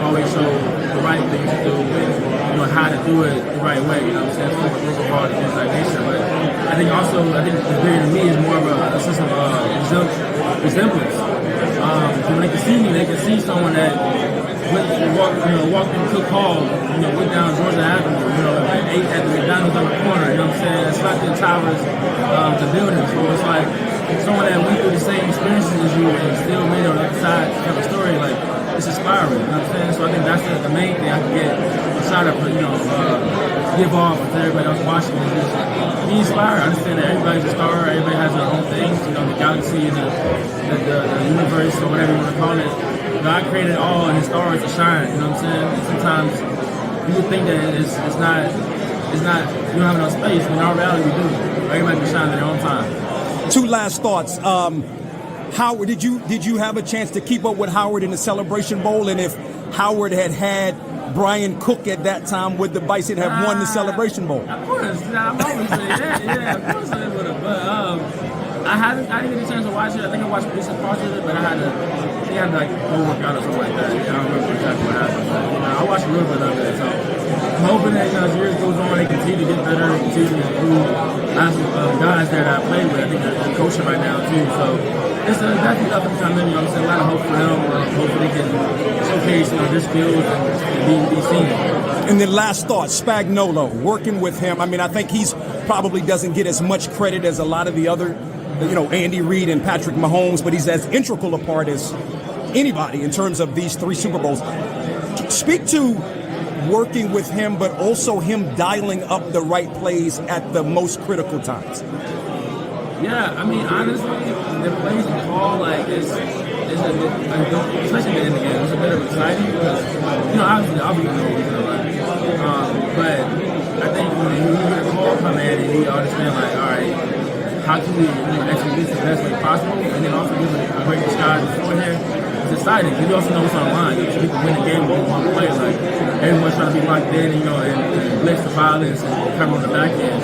always show the right things to do, and, you know, how to do it the right way, you know what I'm saying, work hard and things like nature. But I think the bigger to me is more of a sense of resemblance. When they can see me, they can see someone that walked in Cook Hall, you know, went down Georgia Avenue, you know, ate at the McDonald's on the corner, you know what I'm saying, slept in towers, the buildings. So it's like someone that went through the same experiences as you and still made it on the other side to tell a story, like, it's inspiring, you know what I'm saying? So I think that's the main thing I can get a shot of, you know, give off to everybody else watching is just be inspired. Understand that everybody's a star, everybody has their own things, you know, the galaxy and the universe or whatever you want to call it. God created all and his stars to shine, you know what I'm saying? And sometimes people think that it's not, you don't have enough space, but in our reality we do. Everybody can shine at their own time. 2 last thoughts. Howard, did you have a chance to keep up with Howard in the Celebration Bowl? And if Howard had Bryan Cook at that time, would the Bison have won the Celebration Bowl? Of course. I'm always saying that. Yeah, of course they would have. But I didn't get a chance to watch it. I think I watched decent parts of it, but I had to like go work out or something like that. I don't remember exactly what happened. But, you know, I watched a little bit of it. So I'm hoping that, you know, as years goes on, they continue to get better, they continue to improve. I have some guys there that I play with. I think they're coaching right now too. So it's definitely up and coming. You know, it's a lot of hope for them. Hopefully they can showcase, you know, their skills and be seen. And then last thought, Spagnuolo, working with him. I mean, I think he's probably doesn't get as much credit as a lot of the other, you know, Andy Reid and Patrick Mahomes, but he's as integral a part as anybody in terms of these 3 Super Bowls. Speak to working with him, but also him dialing up the right plays at the most critical times. Yeah, I mean, honestly, the plays he call, like, especially at the end of the game, it's a bit of exciting because, you know, obviously know he's going to run. But I think when you get a call come in and you understand, like, all right, how can we execute this the best way possible, and then also give a great disguise beforehand. It's exciting. You also know what's on the line. You can win the game with one play. Like everyone's trying to be locked in, and blitz the violence and cover on the back end.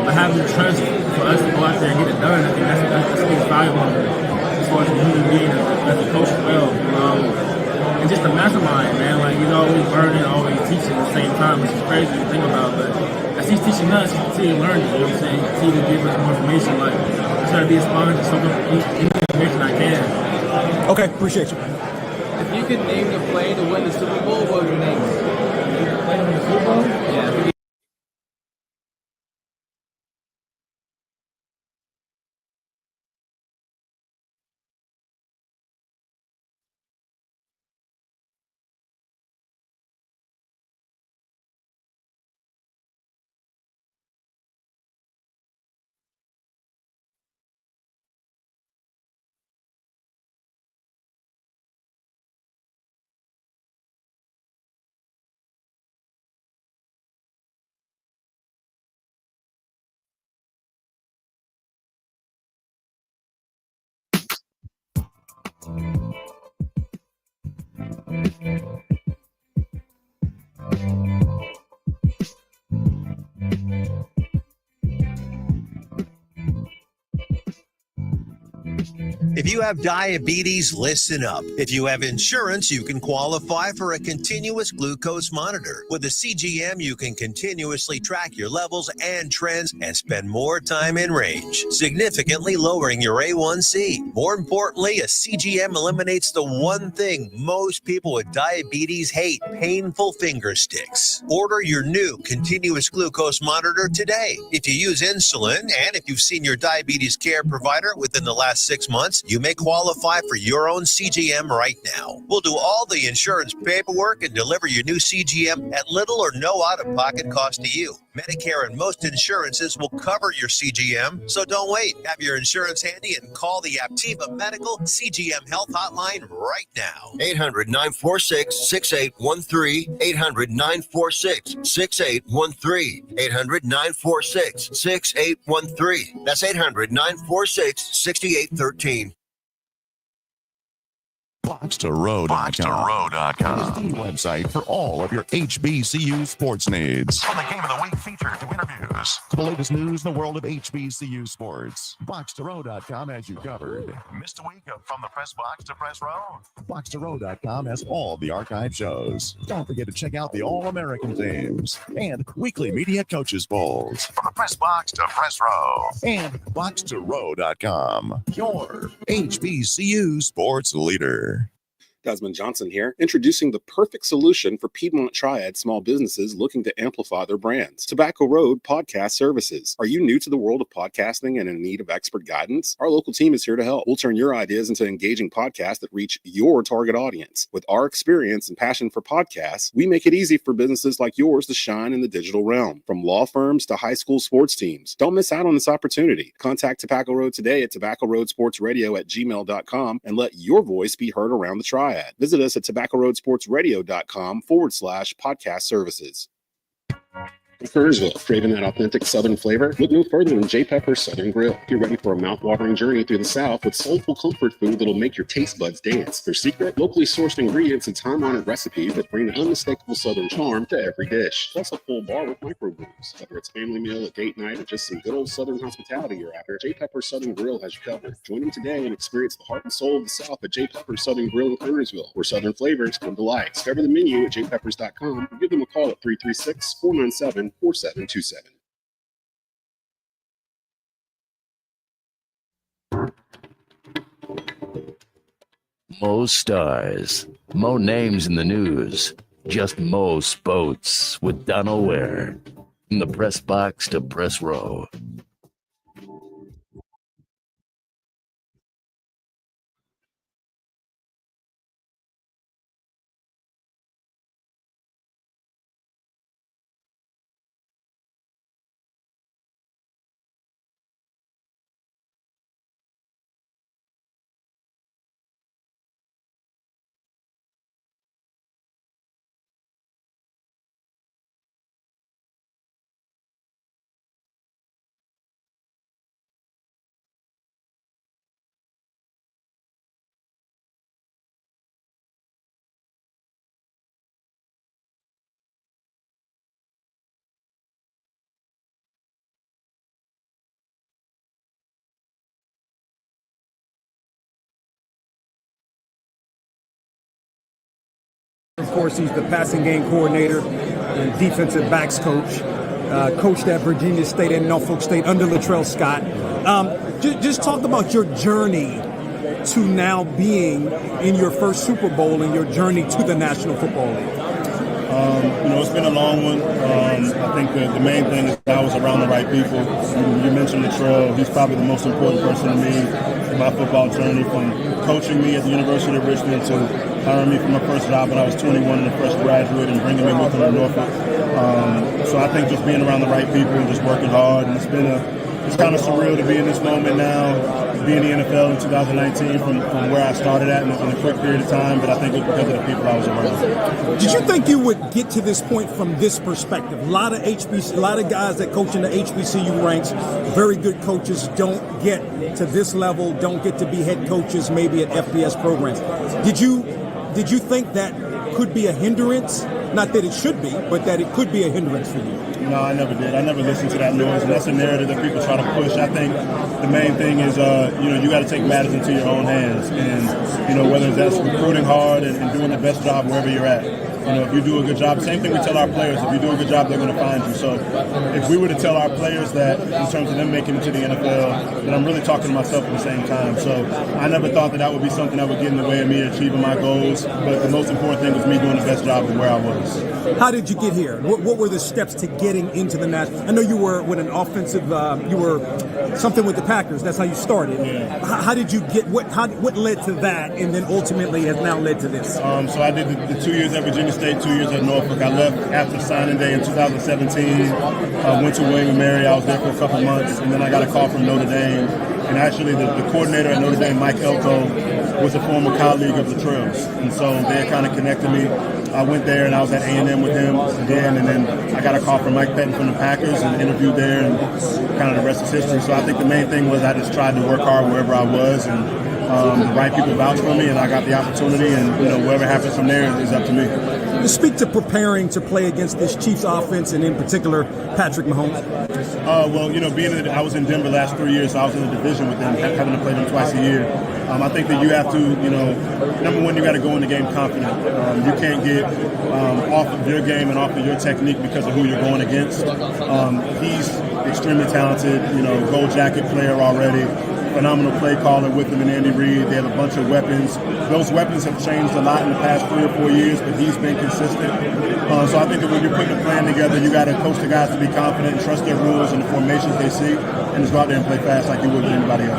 But having the trust for us to go out there and get it done, I think that's valuable as far as a human being as a coach as well. And just the mastermind, man. Like always learning, always teaching at the same time, which is crazy to think about. But as he's teaching us, you continue learning. You know what I'm saying? You continue to give us more information. Like I try to be a sponge and soak up any information I can. Okay, appreciate you. If you could name the play to win the Super Bowl, what would you name it? Play to win the Super Bowl? Yeah. If you have diabetes, listen up. If you have insurance, you can qualify for a continuous glucose monitor. With a CGM, you can continuously track your levels and trends and spend more time in range, significantly lowering your A1C. More importantly, a CGM eliminates the one thing most people with diabetes hate: painful finger sticks. Order your new continuous glucose monitor today. If you use insulin and if you've seen your diabetes care provider within the last 6 months, you may qualify for your own CGM right now. We'll do all the insurance paperwork and deliver your new CGM at little or no out-of-pocket cost to you. Medicare and most insurances will cover your CGM, so don't wait. Have your insurance handy and call the Aptiva Medical CGM Health Hotline right now. 800-946-6813. 800-946-6813. 800-946-6813. That's 800-946-6813. BoxToRow.com is the website for all of your HBCU sports needs. From the Game of the Week feature to interviews to the latest news in the world of HBCU sports, BoxToRow.com has you covered. Missed a week of From the Press Box to Press Row? BoxToRow.com has all the archive shows. Don't forget to check out the All-American teams and weekly media coaches polls. From the Press Box to Press Row and BoxToRow.com, your HBCU sports leader. Desmond Johnson here, introducing the perfect solution for Piedmont Triad small businesses looking to amplify their brands. Tobacco Road Podcast Services. Are you new to the world of podcasting and in need of expert guidance? Our local team is here to help. We'll turn your ideas into engaging podcasts that reach your target audience. With our experience and passion for podcasts, we make it easy for businesses like yours to shine in the digital realm. From law firms to high school sports teams. Don't miss out on this opportunity. Contact Tobacco Road today at tobaccoroadsportsradio@gmail.com and let your voice be heard around the Triad. Visit us at tobaccoroadsportsradio.com/podcast services. In Kernersville, craving that authentic Southern flavor? Look no further than J. Pepper's Southern Grill. If you're ready for a mouth-watering journey through the South with soulful comfort food that'll make your taste buds dance. Their secret, locally sourced ingredients and time-honored recipes that bring an unmistakable Southern charm to every dish. Plus a full bar with microbrews. Whether it's family meal, a date night, or just some good old Southern hospitality you're after, J. Pepper's Southern Grill has you covered. Join them today and experience the heart and soul of the South at J. Pepper's Southern Grill in Kernersville, where Southern flavors come to life. Discover the menu at jpeppers.com or give them a call at 336-497-4727. Mo stars, mo names in the news, just mo spots with Donal Ware. From the press box to press row. Of course, he's the passing game coordinator and defensive backs coach. Coached at Virginia State and Norfolk State under Latrell Scott. Just talk about your journey to now being in your first Super Bowl and your journey to the National Football League. It's been a long one. I think the main thing is I was around the right people. You mentioned Latrell. He's probably the most important person to me in my football journey, from coaching me at the University of Richmond to hiring me for my first job when I was 21 and a fresh graduate and bringing me with him to Norfolk. So I think just being around the right people and just working hard, and it's kind of surreal to be in this moment now, be in the NFL in 2019 from where I started at in a quick period of time, but I think it's because of the people I was around. Did you think you would get to this point from this perspective? A lot of guys that coach in the HBCU ranks, very good coaches, don't get to this level, don't get to be head coaches maybe at FBS programs. Did you think that could be a hindrance? Not that it should be, but that it could be a hindrance for you. No, I never did. I never listened to that noise, and that's a narrative that people try to push. I think the main thing is, you got to take matters into your own hands, and whether that's recruiting hard and doing the best job wherever you're at. If you do a good job, same thing we tell our players, if you do a good job, they're going to find you. So if we were to tell our players that in terms of them making it to the NFL, then I'm really talking to myself at the same time. So I never thought that would be something that would get in the way of me achieving my goals, but the most important thing was me doing the best job of where I was. How did you get here? What were the steps to getting into the national? I know you were with an offensive, you were something with the Packers. That's how you started. Yeah. How did you get, what led to that, and then ultimately has now led to this? So I did the 2 years at Virginia State, 2 years at Norfolk. I left after signing day in 2017. Went to William & Mary. I was there for a couple months, and then I got a call from Notre Dame. And actually, the coordinator at Notre Dame, Mike Elko, was a former colleague of Latrell's, and so they kind of connected me. I went there, and I was at A&M with him again, and then I got a call from Mike Pettin from the Packers and interviewed there, and kind of the rest is history. So I think the main thing was I just tried to work hard wherever I was, and the right people vouched for me, and I got the opportunity, and whatever happens from there is up to me. To speak to preparing to play against this Chiefs offense, and in particular Patrick Mahomes. I was in Denver last 3 years, so I was in the division with them, having to play them twice a year. I think that you have to, number one, you got to go in the game confident. You can't get off of your game and off of your technique because of who you're going against. He's extremely talented, gold jacket player already. Phenomenal play caller with him and Andy Reid. They have a bunch of weapons. Those weapons have changed a lot in the past 3 or 4 years, but he's been consistent. So I think that when you're putting a plan together, you got to coach the guys to be confident and trust their rules and the formations they see, and just go out there and play fast like you would with anybody else.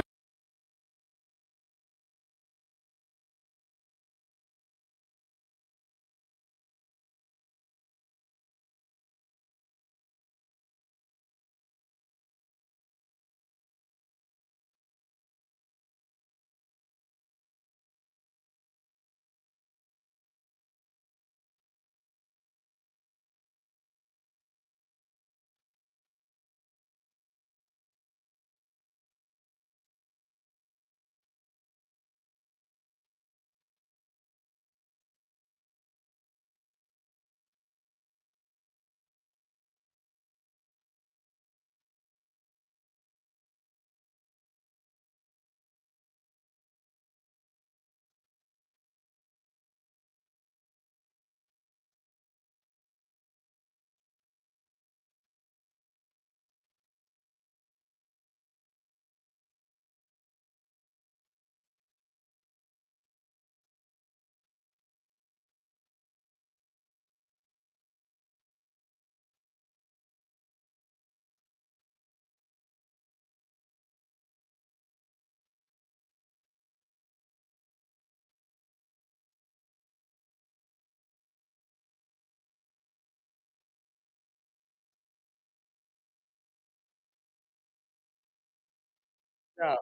Yeah,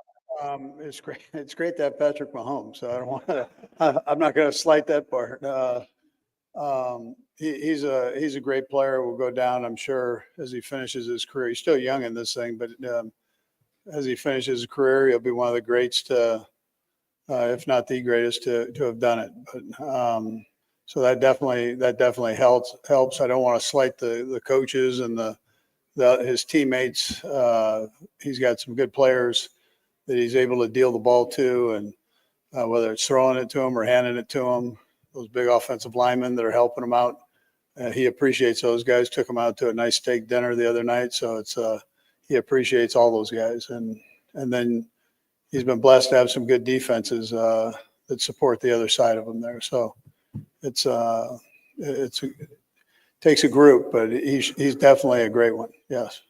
it's great. It's great to have Patrick Mahomes. So I don't want to. I'm not going to slight that part. He's a great player. Will go down, I'm sure, as he finishes his career. He's still young in this thing, but as he finishes his career, he'll be one of the greats to, if not the greatest, to have done it. But so that definitely helps. I don't want to slight the coaches and his teammates. He's got some good players that he's able to deal the ball to, and whether it's throwing it to him or handing it to him, those big offensive linemen that are helping him out. He appreciates those guys. Took him out to a nice steak dinner the other night, so it's he appreciates all those guys. And then he's been blessed to have some good defenses that support the other side of him there. So it takes a group, but he's definitely a great one. Yes.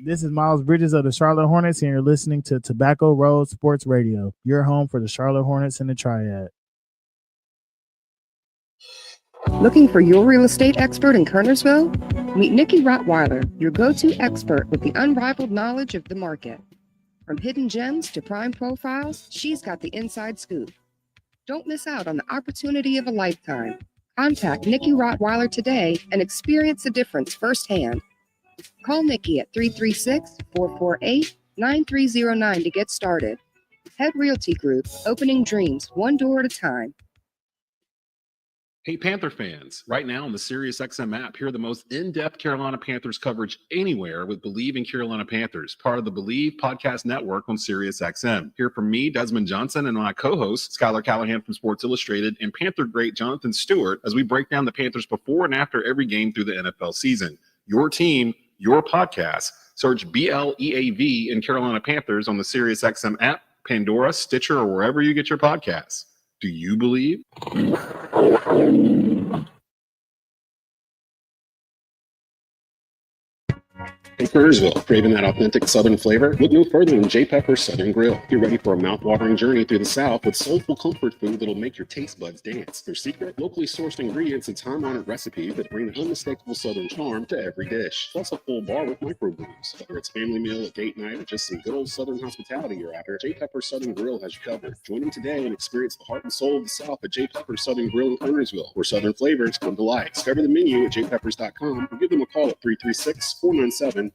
This is Miles Bridges of the Charlotte Hornets, and you're listening to Tobacco Road Sports Radio, your home for the Charlotte Hornets and the Triad. Looking for your real estate expert in Kernersville? Meet Nikki Rottweiler, your go-to expert with the unrivaled knowledge of the market. From hidden gems to prime profiles, she's got the inside scoop. Don't miss out on the opportunity of a lifetime. Contact Nikki Rottweiler today and experience the difference firsthand. Call Nikki at 336-448-9309 to get started. Head Realty Group, opening dreams one door at a time. Hey, Panther fans, right now on the SiriusXM app, hear the most in-depth Carolina Panthers coverage anywhere with Believe in Carolina Panthers, part of the Believe podcast network on SiriusXM. Hear from me, Desmond Johnson, and my co-host, Skylar Callahan from Sports Illustrated, and Panther great Jonathan Stewart as we break down the Panthers before and after every game through the NFL season. Your team, your podcast. Search BLEAV in Carolina Panthers on the SiriusXM app, Pandora, Stitcher, or wherever you get your podcasts. Do you believe? In Kernersville, craving that authentic Southern flavor? Look no further than J. Pepper's Southern Grill. Get ready for a mouth-watering journey through the South with soulful comfort food that'll make your taste buds dance. Their secret, locally sourced ingredients and time-honored recipes that bring an unmistakable Southern charm to every dish. Plus a full bar with microbrews. Whether it's family meal, a date night, or just some good old Southern hospitality you're after, J. Pepper's Southern Grill has you covered. Join them today and experience the heart and soul of the South at J. Pepper's Southern Grill in Kernersville, where Southern flavors come to life. Discover the menu at jpeppers.com or give them a call at 336-497-4727.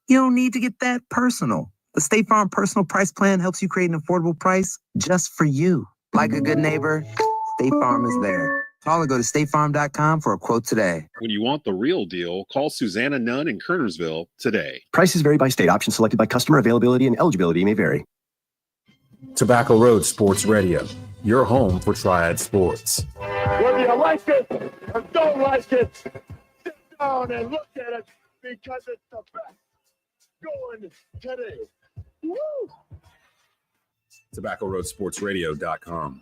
You don't need to get that personal. The State Farm Personal Price Plan helps you create an affordable price just for you. Like a good neighbor, State Farm is there. Call or go to statefarm.com for a quote today. When you want the real deal, call Susanna Nunn in Kernersville today. Prices vary by state. Options selected by customer. Availability and eligibility may vary. Tobacco Road Sports Radio, your home for Triad Sports. Whether you like it or don't like it, sit down and look at it because it's the best going today. Woo! TobaccoRoadSportsRadio.com.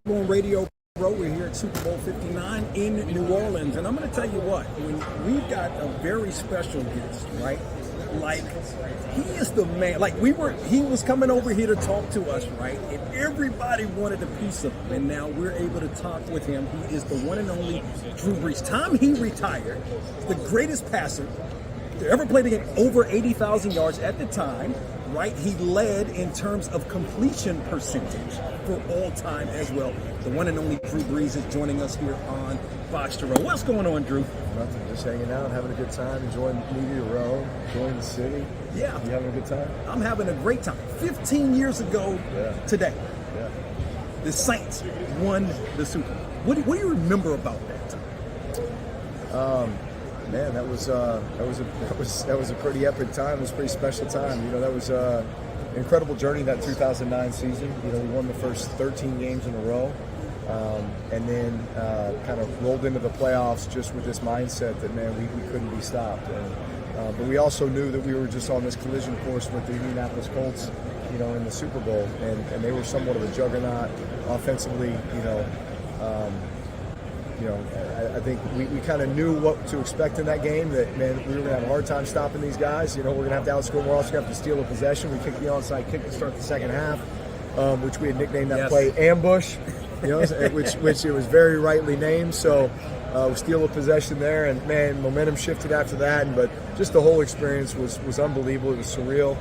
On Radio Row, we're here at Super Bowl 59 in New Orleans, and I'm going to tell you what, when we've got a very special guest, right? Like, he is the man. Like, he was coming over here to talk to us, right? And everybody wanted a piece of him, and now we're able to talk with him. He is the one and only Drew Brees. Time he retired, the greatest passer to ever play the game, over 80,000 yards at the time. right? He led in terms of completion percentage for all time as well. The one and only Drew Brees is joining us here on Box to Row. What's going on, Drew? Nothing, just hanging out, having a good time, enjoying Media Row, enjoying the city. Yeah. You having a good time? I'm having a great time. 15 years ago today, the Saints won the Super Bowl. What do you remember about that time? Man, that was a pretty epic time. It was a pretty special time. You know, that was an incredible journey, that 2009 season. You know, we won the first 13 games in a row, and then kind of rolled into the playoffs just with this mindset that, man, we couldn't be stopped. And, but we also knew that we were just on this collision course with the Indianapolis Colts, you know, in the Super Bowl, and they were somewhat of a juggernaut offensively. I think we kind of knew what to expect in that game, that, man, we were going to have a hard time stopping these guys. You know, we're going to have to outscore. We're also going to have to steal a possession. We kicked the onside kick to start the second half, which we had nicknamed that play Ambush, you know, which it was very rightly named. So we steal a possession there, and, man, momentum shifted after that. But just the whole experience was unbelievable. It was surreal.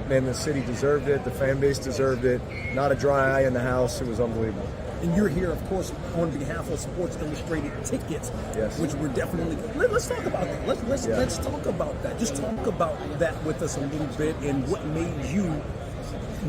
Man, the city deserved it. The fan base deserved it. Not a dry eye in the house. It was unbelievable. And you're here, of course, on behalf of Sports Illustrated tickets, which we're definitely. Let's talk about that. Let's talk about that. Just talk about that with us a little bit, and what made you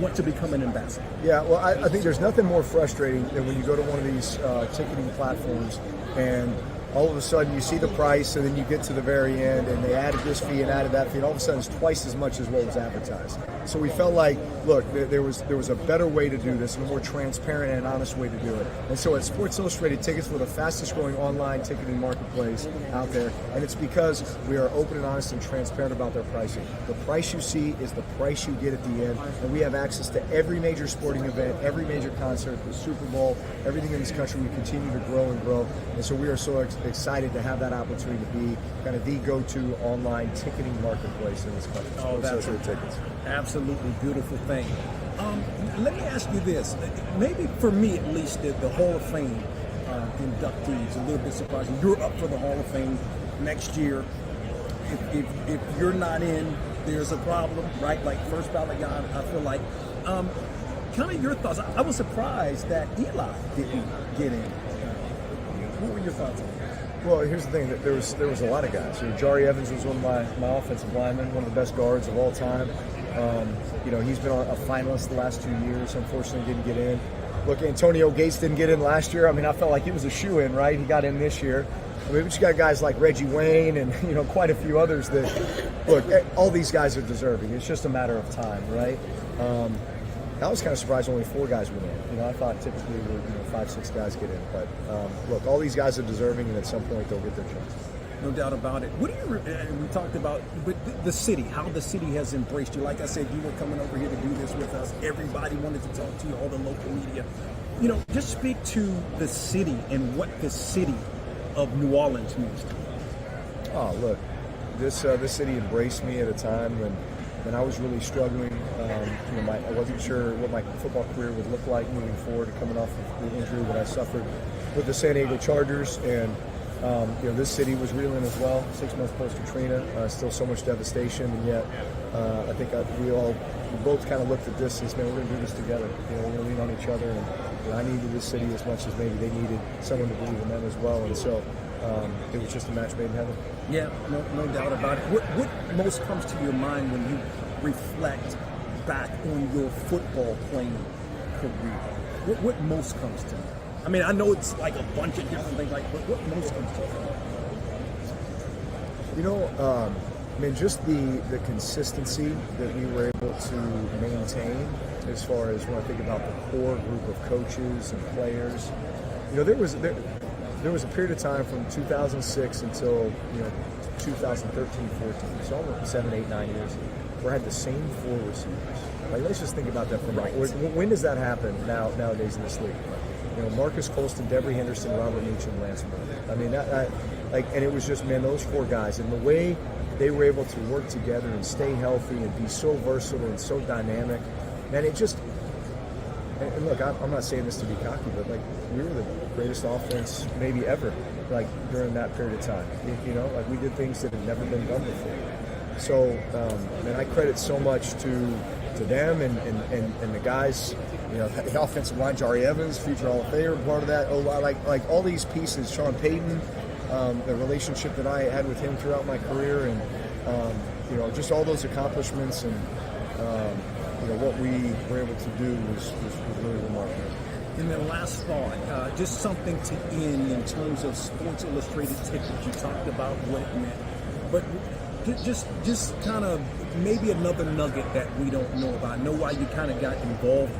want to become an ambassador. Yeah, well, I think there's nothing more frustrating than when you go to one of these ticketing platforms and all of a sudden you see the price, and then you get to the very end and they added this fee and added that fee, and all of a sudden it's twice as much as what was advertised. So we felt like, look, there was a better way to do this, and a more transparent and honest way to do it. And so at Sports Illustrated Tickets, we're the fastest growing online ticketing marketplace out there, and it's because we are open and honest and transparent about their pricing. The price you see is the price you get at the end, and we have access to every major sporting event, every major concert, the Super Bowl, everything in this country. We continue to grow and grow, and so we are so excited to have that opportunity to be kind of the go-to online ticketing marketplace in this country. Oh, that's tickets. Absolutely beautiful thing. Let me ask you this. Maybe for me, at least, the Hall of Fame inductees, a little bit surprising. You're up for the Hall of Fame next year. If you're not in, there's a problem, right? Like first ballot guy, I feel like. Kind of your thoughts. I was surprised that Eli didn't get in. What were your thoughts on that? Well, here's the thing: that there was a lot of guys. Jari Evans was one of my offensive linemen, one of the best guards of all time. He's been a finalist the last 2 years. Unfortunately, didn't get in. Look, Antonio Gates didn't get in last year. I mean, I felt like he was a shoo-in, right? He got in this year. I mean, but you got guys like Reggie Wayne and quite a few others that look. All these guys are deserving. It's just a matter of time, right? I was kind of surprised only 4 guys went in. I thought typically 5-6 guys get in. But look, all these guys are deserving, and at some point they'll get their chance. No doubt about it. What do you? We talked about the city, how the city has embraced you. Like I said, you were coming over here to do this with us. Everybody wanted to talk to you, all the local media. Just speak to the city and what the city of New Orleans means to you. Oh, look, this city embraced me at a time when I was really struggling. I wasn't sure what my football career would look like moving forward, coming off of the injury that I suffered with the San Diego Chargers. And, this city was reeling as well, 6 months post-Katrina, still so much devastation. And yet, I think we both kind of looked at this as, man, we're going to do this together. We're going to lean on each other. And I needed this city as much as maybe they needed someone to believe in them as well. And so it was just a match made in heaven. Yeah, no doubt about it. What most comes to your mind when you reflect back on your football playing career? What most comes to you? I mean, I know it's like a bunch of different things, but what most comes to you? Just the consistency that we were able to maintain as far as when I think about the core group of coaches and players. There was a period of time from 2006 until 2013-14, so almost 7, 8, 9 years, where I had the same 4 receivers. Like, let's just think about that for a moment. When does that happen nowadays in this league? Marcus Colston, Devery Henderson, Robert Meacham, Lance Moore. I mean, and it was just, man, those 4 guys, and the way they were able to work together and stay healthy and be so versatile and so dynamic, man, it just. And look, I'm not saying this to be cocky, but we were the greatest offense maybe ever, during that period of time. We did things that had never been done before. And I credit so much to them and the guys. You know, the offensive line, Jari Evans, future Hall of Famer, part of that. Oh, like all these pieces. Sean Payton, the relationship that I had with him throughout my career, and you know, just all those accomplishments, and you know, what we were able to do was really remarkable. And then last thought, just something to end in terms of Sports Illustrated tickets. You talked about what it meant, but just kind of maybe another nugget that we don't know about. I know why you kind of got involved,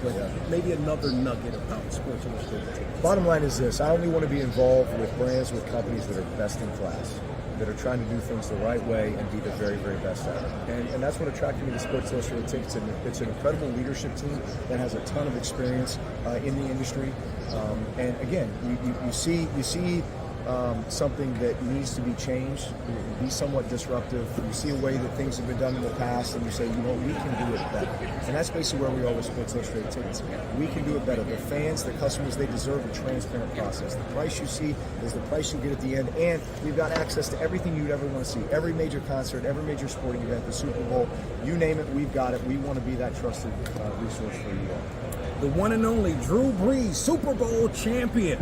but maybe another nugget about Sports Illustrated tickets. Bottom line is this: I only want to be involved with brands, with companies that are best in class, that are trying to do things the right way and be the very, very best at it. And that's what attracted me to Sports Illustrated tickets. It's an incredible leadership team that has a ton of experience in the industry. And again, you see something that needs to be changed, be somewhat disruptive. You see a way that things have been done in the past, and you say, you know, we can do it better. And that's basically where we are with Sports Illustrated tickets. We can do it better. The fans, the customers, they deserve a transparent process. The price you see is the price you get at the end, and we've got access to everything you'd ever want to see. Every major concert, every major sporting event, the Super Bowl, you name it, we've got it. We want to be that trusted resource for you all. The one and only Drew Brees, Super Bowl champion,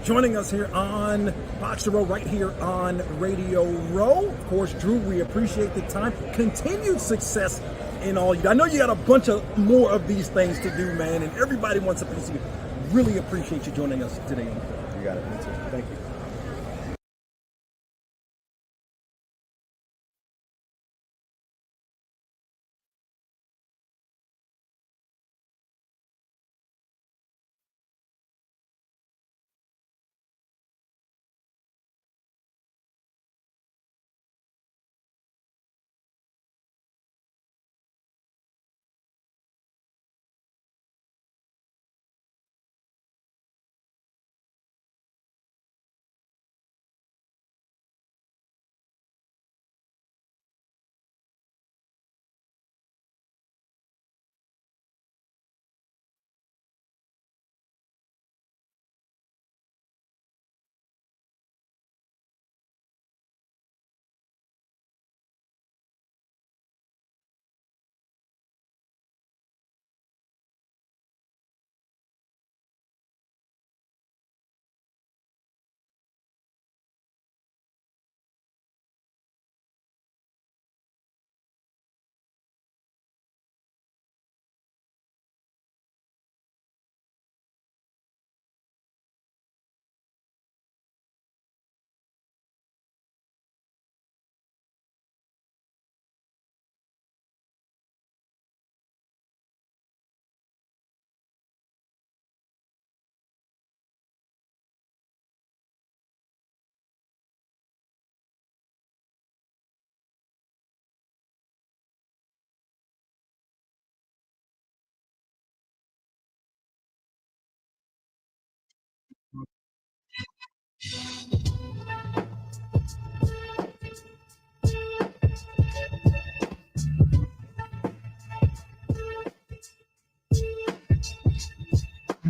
joining us here on Box to Row, right here on Radio Row. Of course, Drew, we appreciate the time. Continued success in all you. I know you got a bunch of more of these things to do, man, and everybody wants a piece of you. Really appreciate you joining us today. You got it. Me too. Thank you.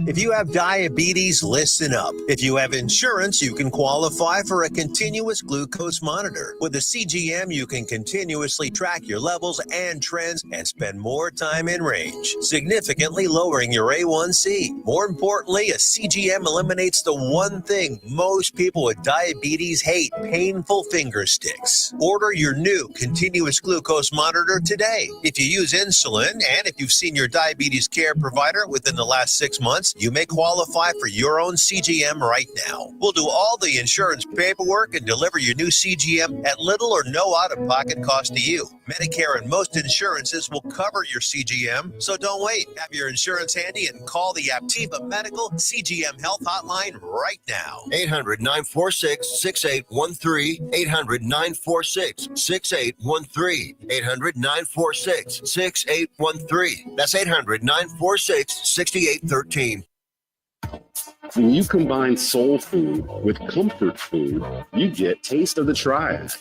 If you have diabetes, listen up. If you have insurance, you can qualify for a continuous glucose monitor. With a CGM, you can continuously track your levels and trends and spend more time in range, significantly lowering your A1C. More importantly, a CGM eliminates the one thing most people with diabetes hate: painful finger sticks. Order your new continuous glucose monitor today. If you use insulin and if you've seen your diabetes care provider within the last 6 months, you may qualify for your own CGM right now. We'll do all the insurance paperwork and deliver your new CGM at little or no out-of-pocket cost to you. Medicare and most insurances will cover your CGM, so don't wait. Have your insurance handy and call the Aptiva Medical CGM Health Hotline right now. 800-946-6813. 800-946-6813. 800-946-6813. That's 800-946-6813. When you combine soul food with comfort food, you get Taste of the Triad.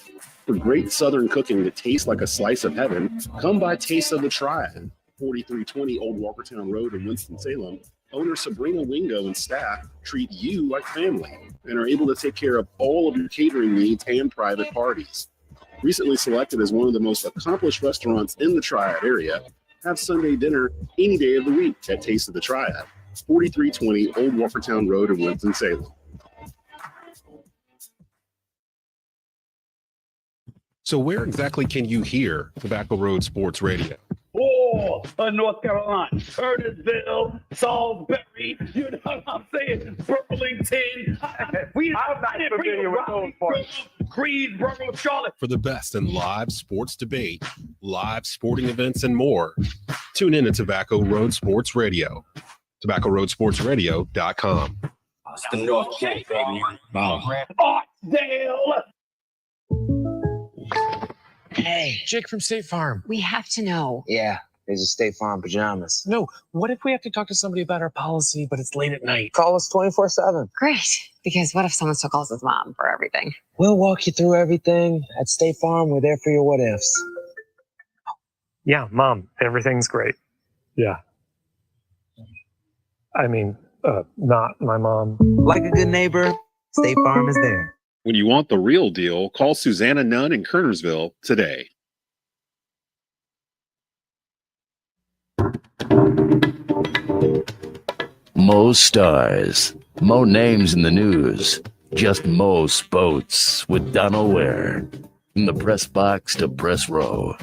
For great Southern cooking that tastes like a slice of heaven, come by Taste of the Triad, 4320 Old Walkertown Road in Winston-Salem. Owner Sabrina Wingo and staff treat you like family and are able to take care of all of your catering needs and private parties. Recently selected as one of the most accomplished restaurants in the Triad area, have Sunday dinner any day of the week at Taste of the Triad, 4320 Old Walkertown Road in Winston-Salem. So where exactly can you hear Tobacco Road Sports Radio? Oh, North Carolina, Curtisville, Salisbury, you know what I'm saying? Burlington. I'm not familiar with those parts. Greensboro, Charlotte. For the best in live sports debate, live sporting events, and more, tune in to Tobacco Road Sports Radio. TobaccoRoadSportsRadio.com. It's the North Gate, baby. Archdale. Hey, Jake from State Farm. We have to know. Yeah, there's a State Farm pajamas. No, what if we have to talk to somebody about our policy, but it's late at night? Call us 24/7. Great. Because what if someone still calls his mom for everything? We'll walk you through everything. At State Farm, we're there for your what ifs. Yeah, Mom, everything's great. Yeah. I mean, not my mom. Like a good neighbor, State Farm is there. When you want the real deal, call Susanna Nunn in Kernersville today. Mo stars, mo names in the news, just mo spots with Donal Ware. From the press box to press row.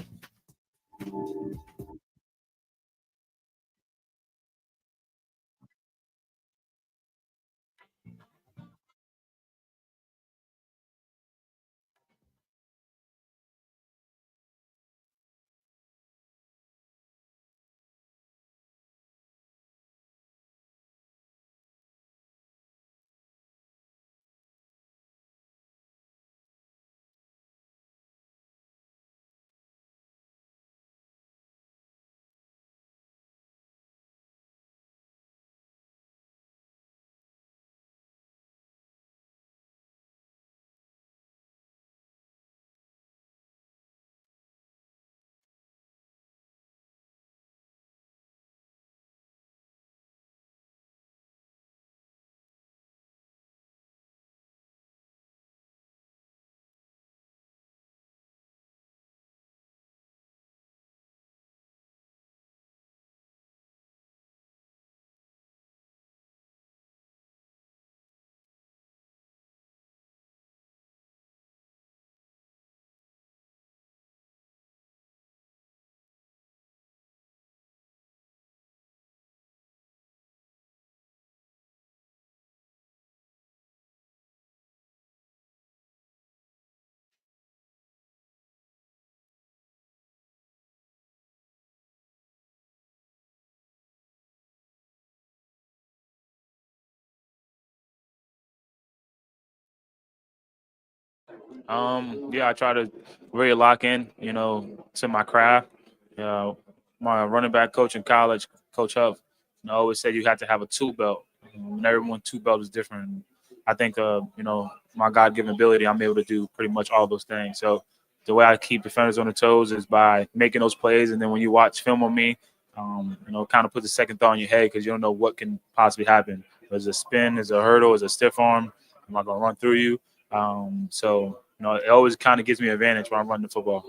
Yeah, I try to really lock in, to my craft. My running back coach in college, Coach Huff, always said you have to have a tool belt. And everyone's tool belt is different. I think, my God-given ability, I'm able to do pretty much all those things. So the way I keep defenders on their toes is by making those plays. And then when you watch film on me, kind of put the second thought in your head because you don't know what can possibly happen. There's a spin, there's a hurdle, there's a stiff arm. Am I going to run through you? It always kind of gives me an advantage when I'm running the football.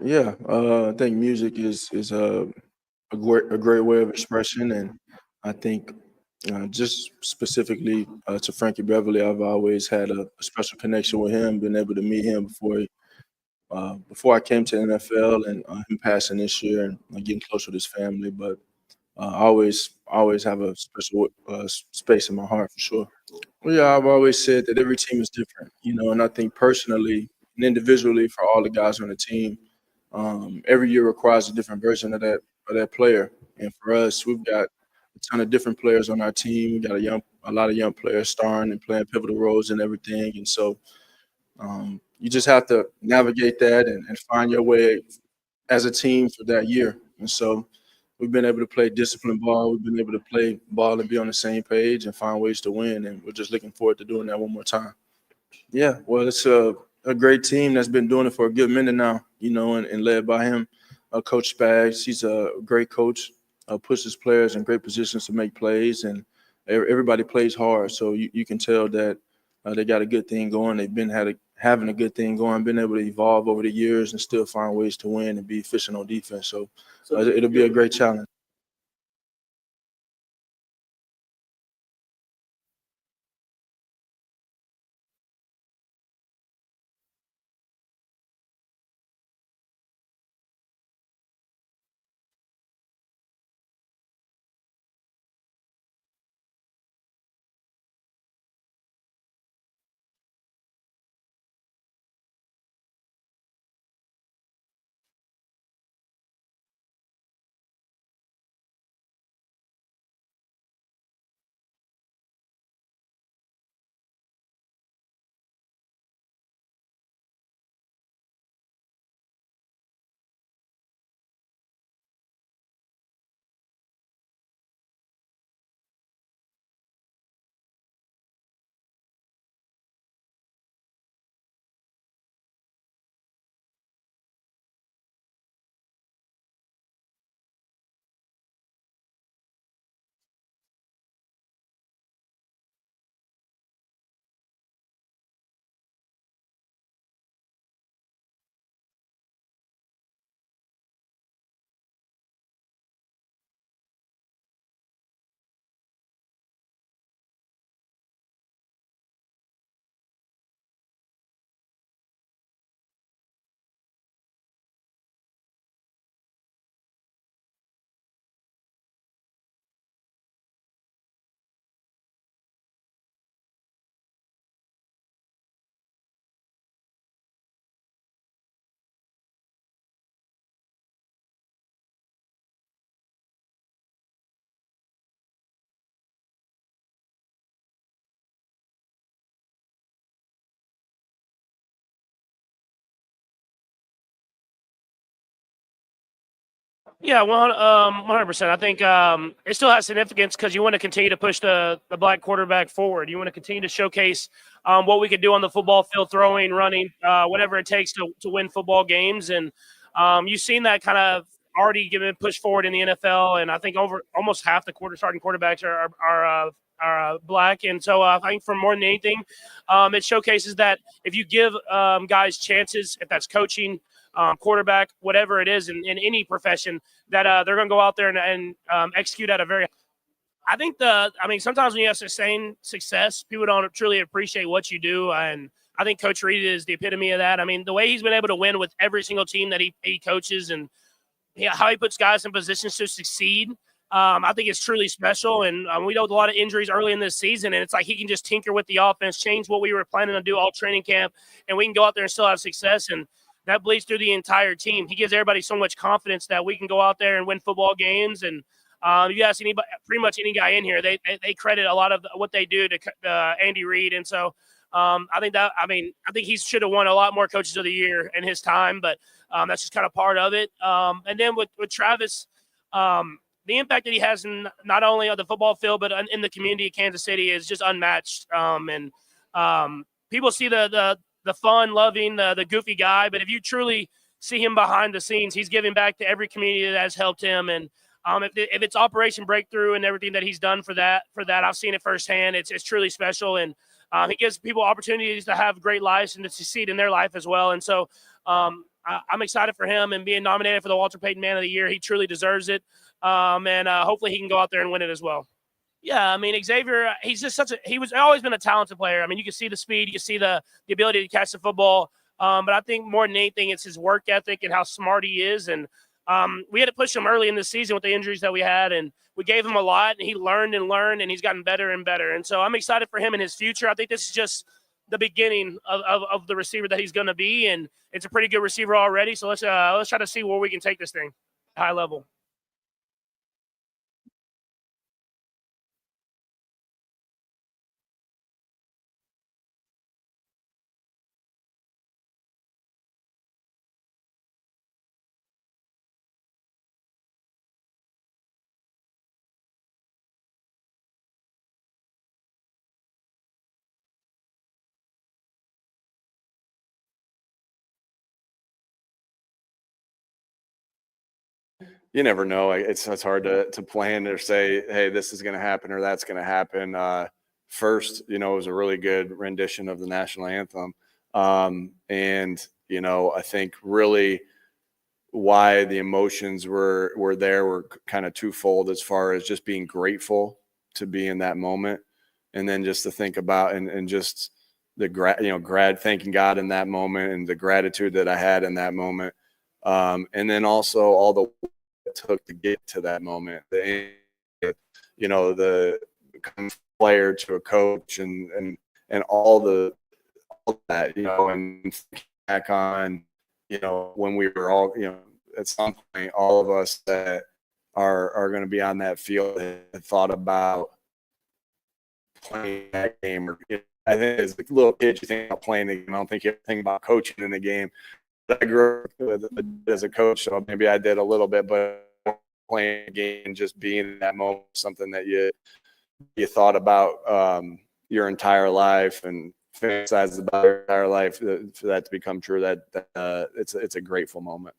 Yeah, I think music is a great way of expression, and I think just specifically to Frankie Beverly, I've always had a special connection with him. Been able to meet him before I came to the NFL, and him passing this year, and getting close with his family. But I always have a special space in my heart for sure. Well, yeah, I've always said that every team is different, and I think personally and individually for all the guys on the team, every year requires a different version of that player. And for us, we've got a ton of different players on our team. We got a lot of young players starring and playing pivotal roles and everything. And so you just have to navigate that and find your way as a team for that year. And so we've been able to play disciplined ball. We've been able to play ball and be on the same page and find ways to win. And we're just looking forward to doing that one more time. Yeah, well, it's a great team that's been doing it for a good minute now, and led by him, Coach Spags. He's a great coach, pushes players in great positions to make plays, and everybody plays hard. So you can tell that they got a good thing going. They've been having a good thing going, been able to evolve over the years and still find ways to win and be efficient on defense. So it'll be a great challenge. Yeah, 100%. I think it still has significance because you want to continue to push the black quarterback forward. You want to continue to showcase what we can do on the football field, throwing, running, whatever it takes to win football games. And you've seen that kind of already given push forward in the NFL. And I think over almost half the starting quarterbacks are black. And so I think for more than anything, it showcases that if you give guys chances, if that's coaching, quarterback, whatever it is in any profession, that they're going to go out there and execute at a very. I think sometimes when you have sustained success, people don't truly appreciate what you do. And I think Coach Reid is the epitome of that. I mean, the way he's been able to win with every single team that he coaches and how he puts guys in positions to succeed. I think it's truly special. And we know with a lot of injuries early in this season, and it's like he can just tinker with the offense, change what we were planning to do all training camp, and we can go out there and still have success. And that bleeds through the entire team. He gives everybody so much confidence that we can go out there and win football games. And if you ask anybody, pretty much any guy in here, they credit a lot of what they do to Andy Reid. And so I think he should have won a lot more Coaches of the Year in his time, but that's just kind of part of it. And then with Travis, the impact that he has in not only on the football field, but in the community of Kansas City is just unmatched. And people see the fun, loving, the goofy guy. But if you truly see him behind the scenes, he's giving back to every community that has helped him. And if it's Operation Breakthrough and everything that he's done for that, I've seen it firsthand. It's truly special. And he gives people opportunities to have great lives and to succeed in their life as well. And so I'm excited for him and being nominated for the Walter Payton Man of the Year. He truly deserves it. And hopefully he can go out there and win it as well. Yeah, I mean, Xavier, he's just he's always been a talented player. I mean, you can see the speed, you can see the ability to catch the football. But I think more than anything, it's his work ethic and how smart he is. And we had to push him early in the season with the injuries that we had, and we gave him a lot, and he learned, and he's gotten better and better. And so I'm excited for him in his future. I think this is just the beginning of the receiver that he's going to be, and it's a pretty good receiver already. So let's try to see where we can take this thing high level. You never know. It's hard to plan or say, hey, this is going to happen or that's going to happen. First, it was a really good rendition of the national anthem. And, I think really why the emotions were there were kind of twofold, as far as just being grateful to be in that moment. And then just to think about and just the thanking God in that moment and the gratitude that I had in that moment. And then also all the it took to get to that moment, the player to a coach and all that, and back on, when we were all, at some point, all of us that are going to be on that field had thought about playing that game. Or I think as a little kid, you think about playing the game. I don't think you think about coaching in the game. I grew up as a coach, so maybe I did a little bit, but playing a game and just being in that moment, something that you thought about your entire life and fantasized about your entire life, for that to become true, that it's a grateful moment.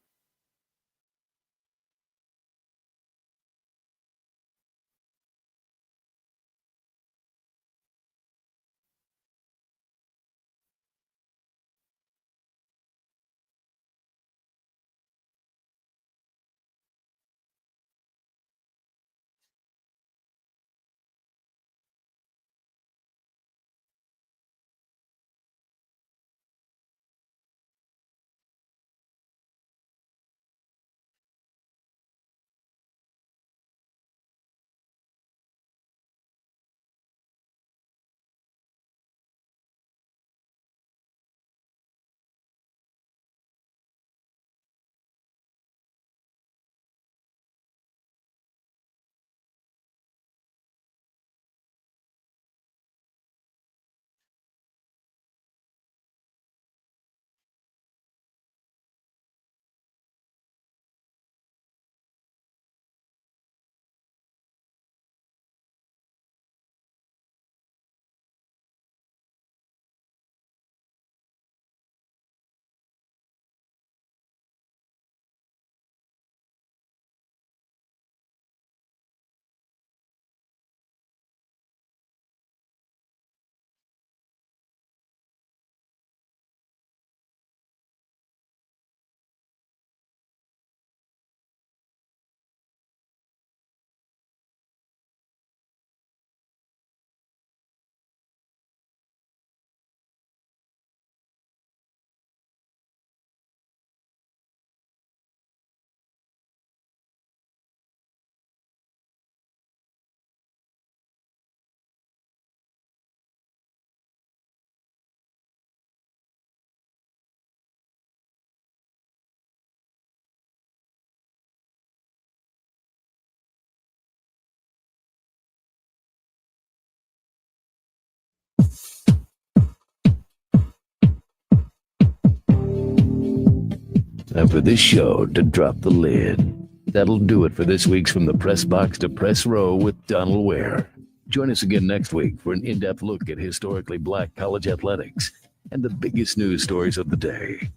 Time for this show to drop the lid. That'll do it for this week's From the Press Box to Press Row with Donal Ware. Join us again next week for an in-depth look at historically black college athletics and the biggest news stories of the day.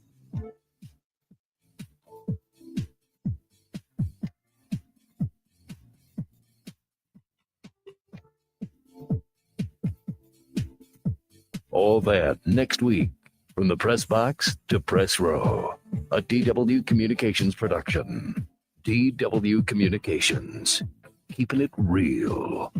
All that next week, from the press box to press row. a DW Communications production. DW Communications, keeping it real.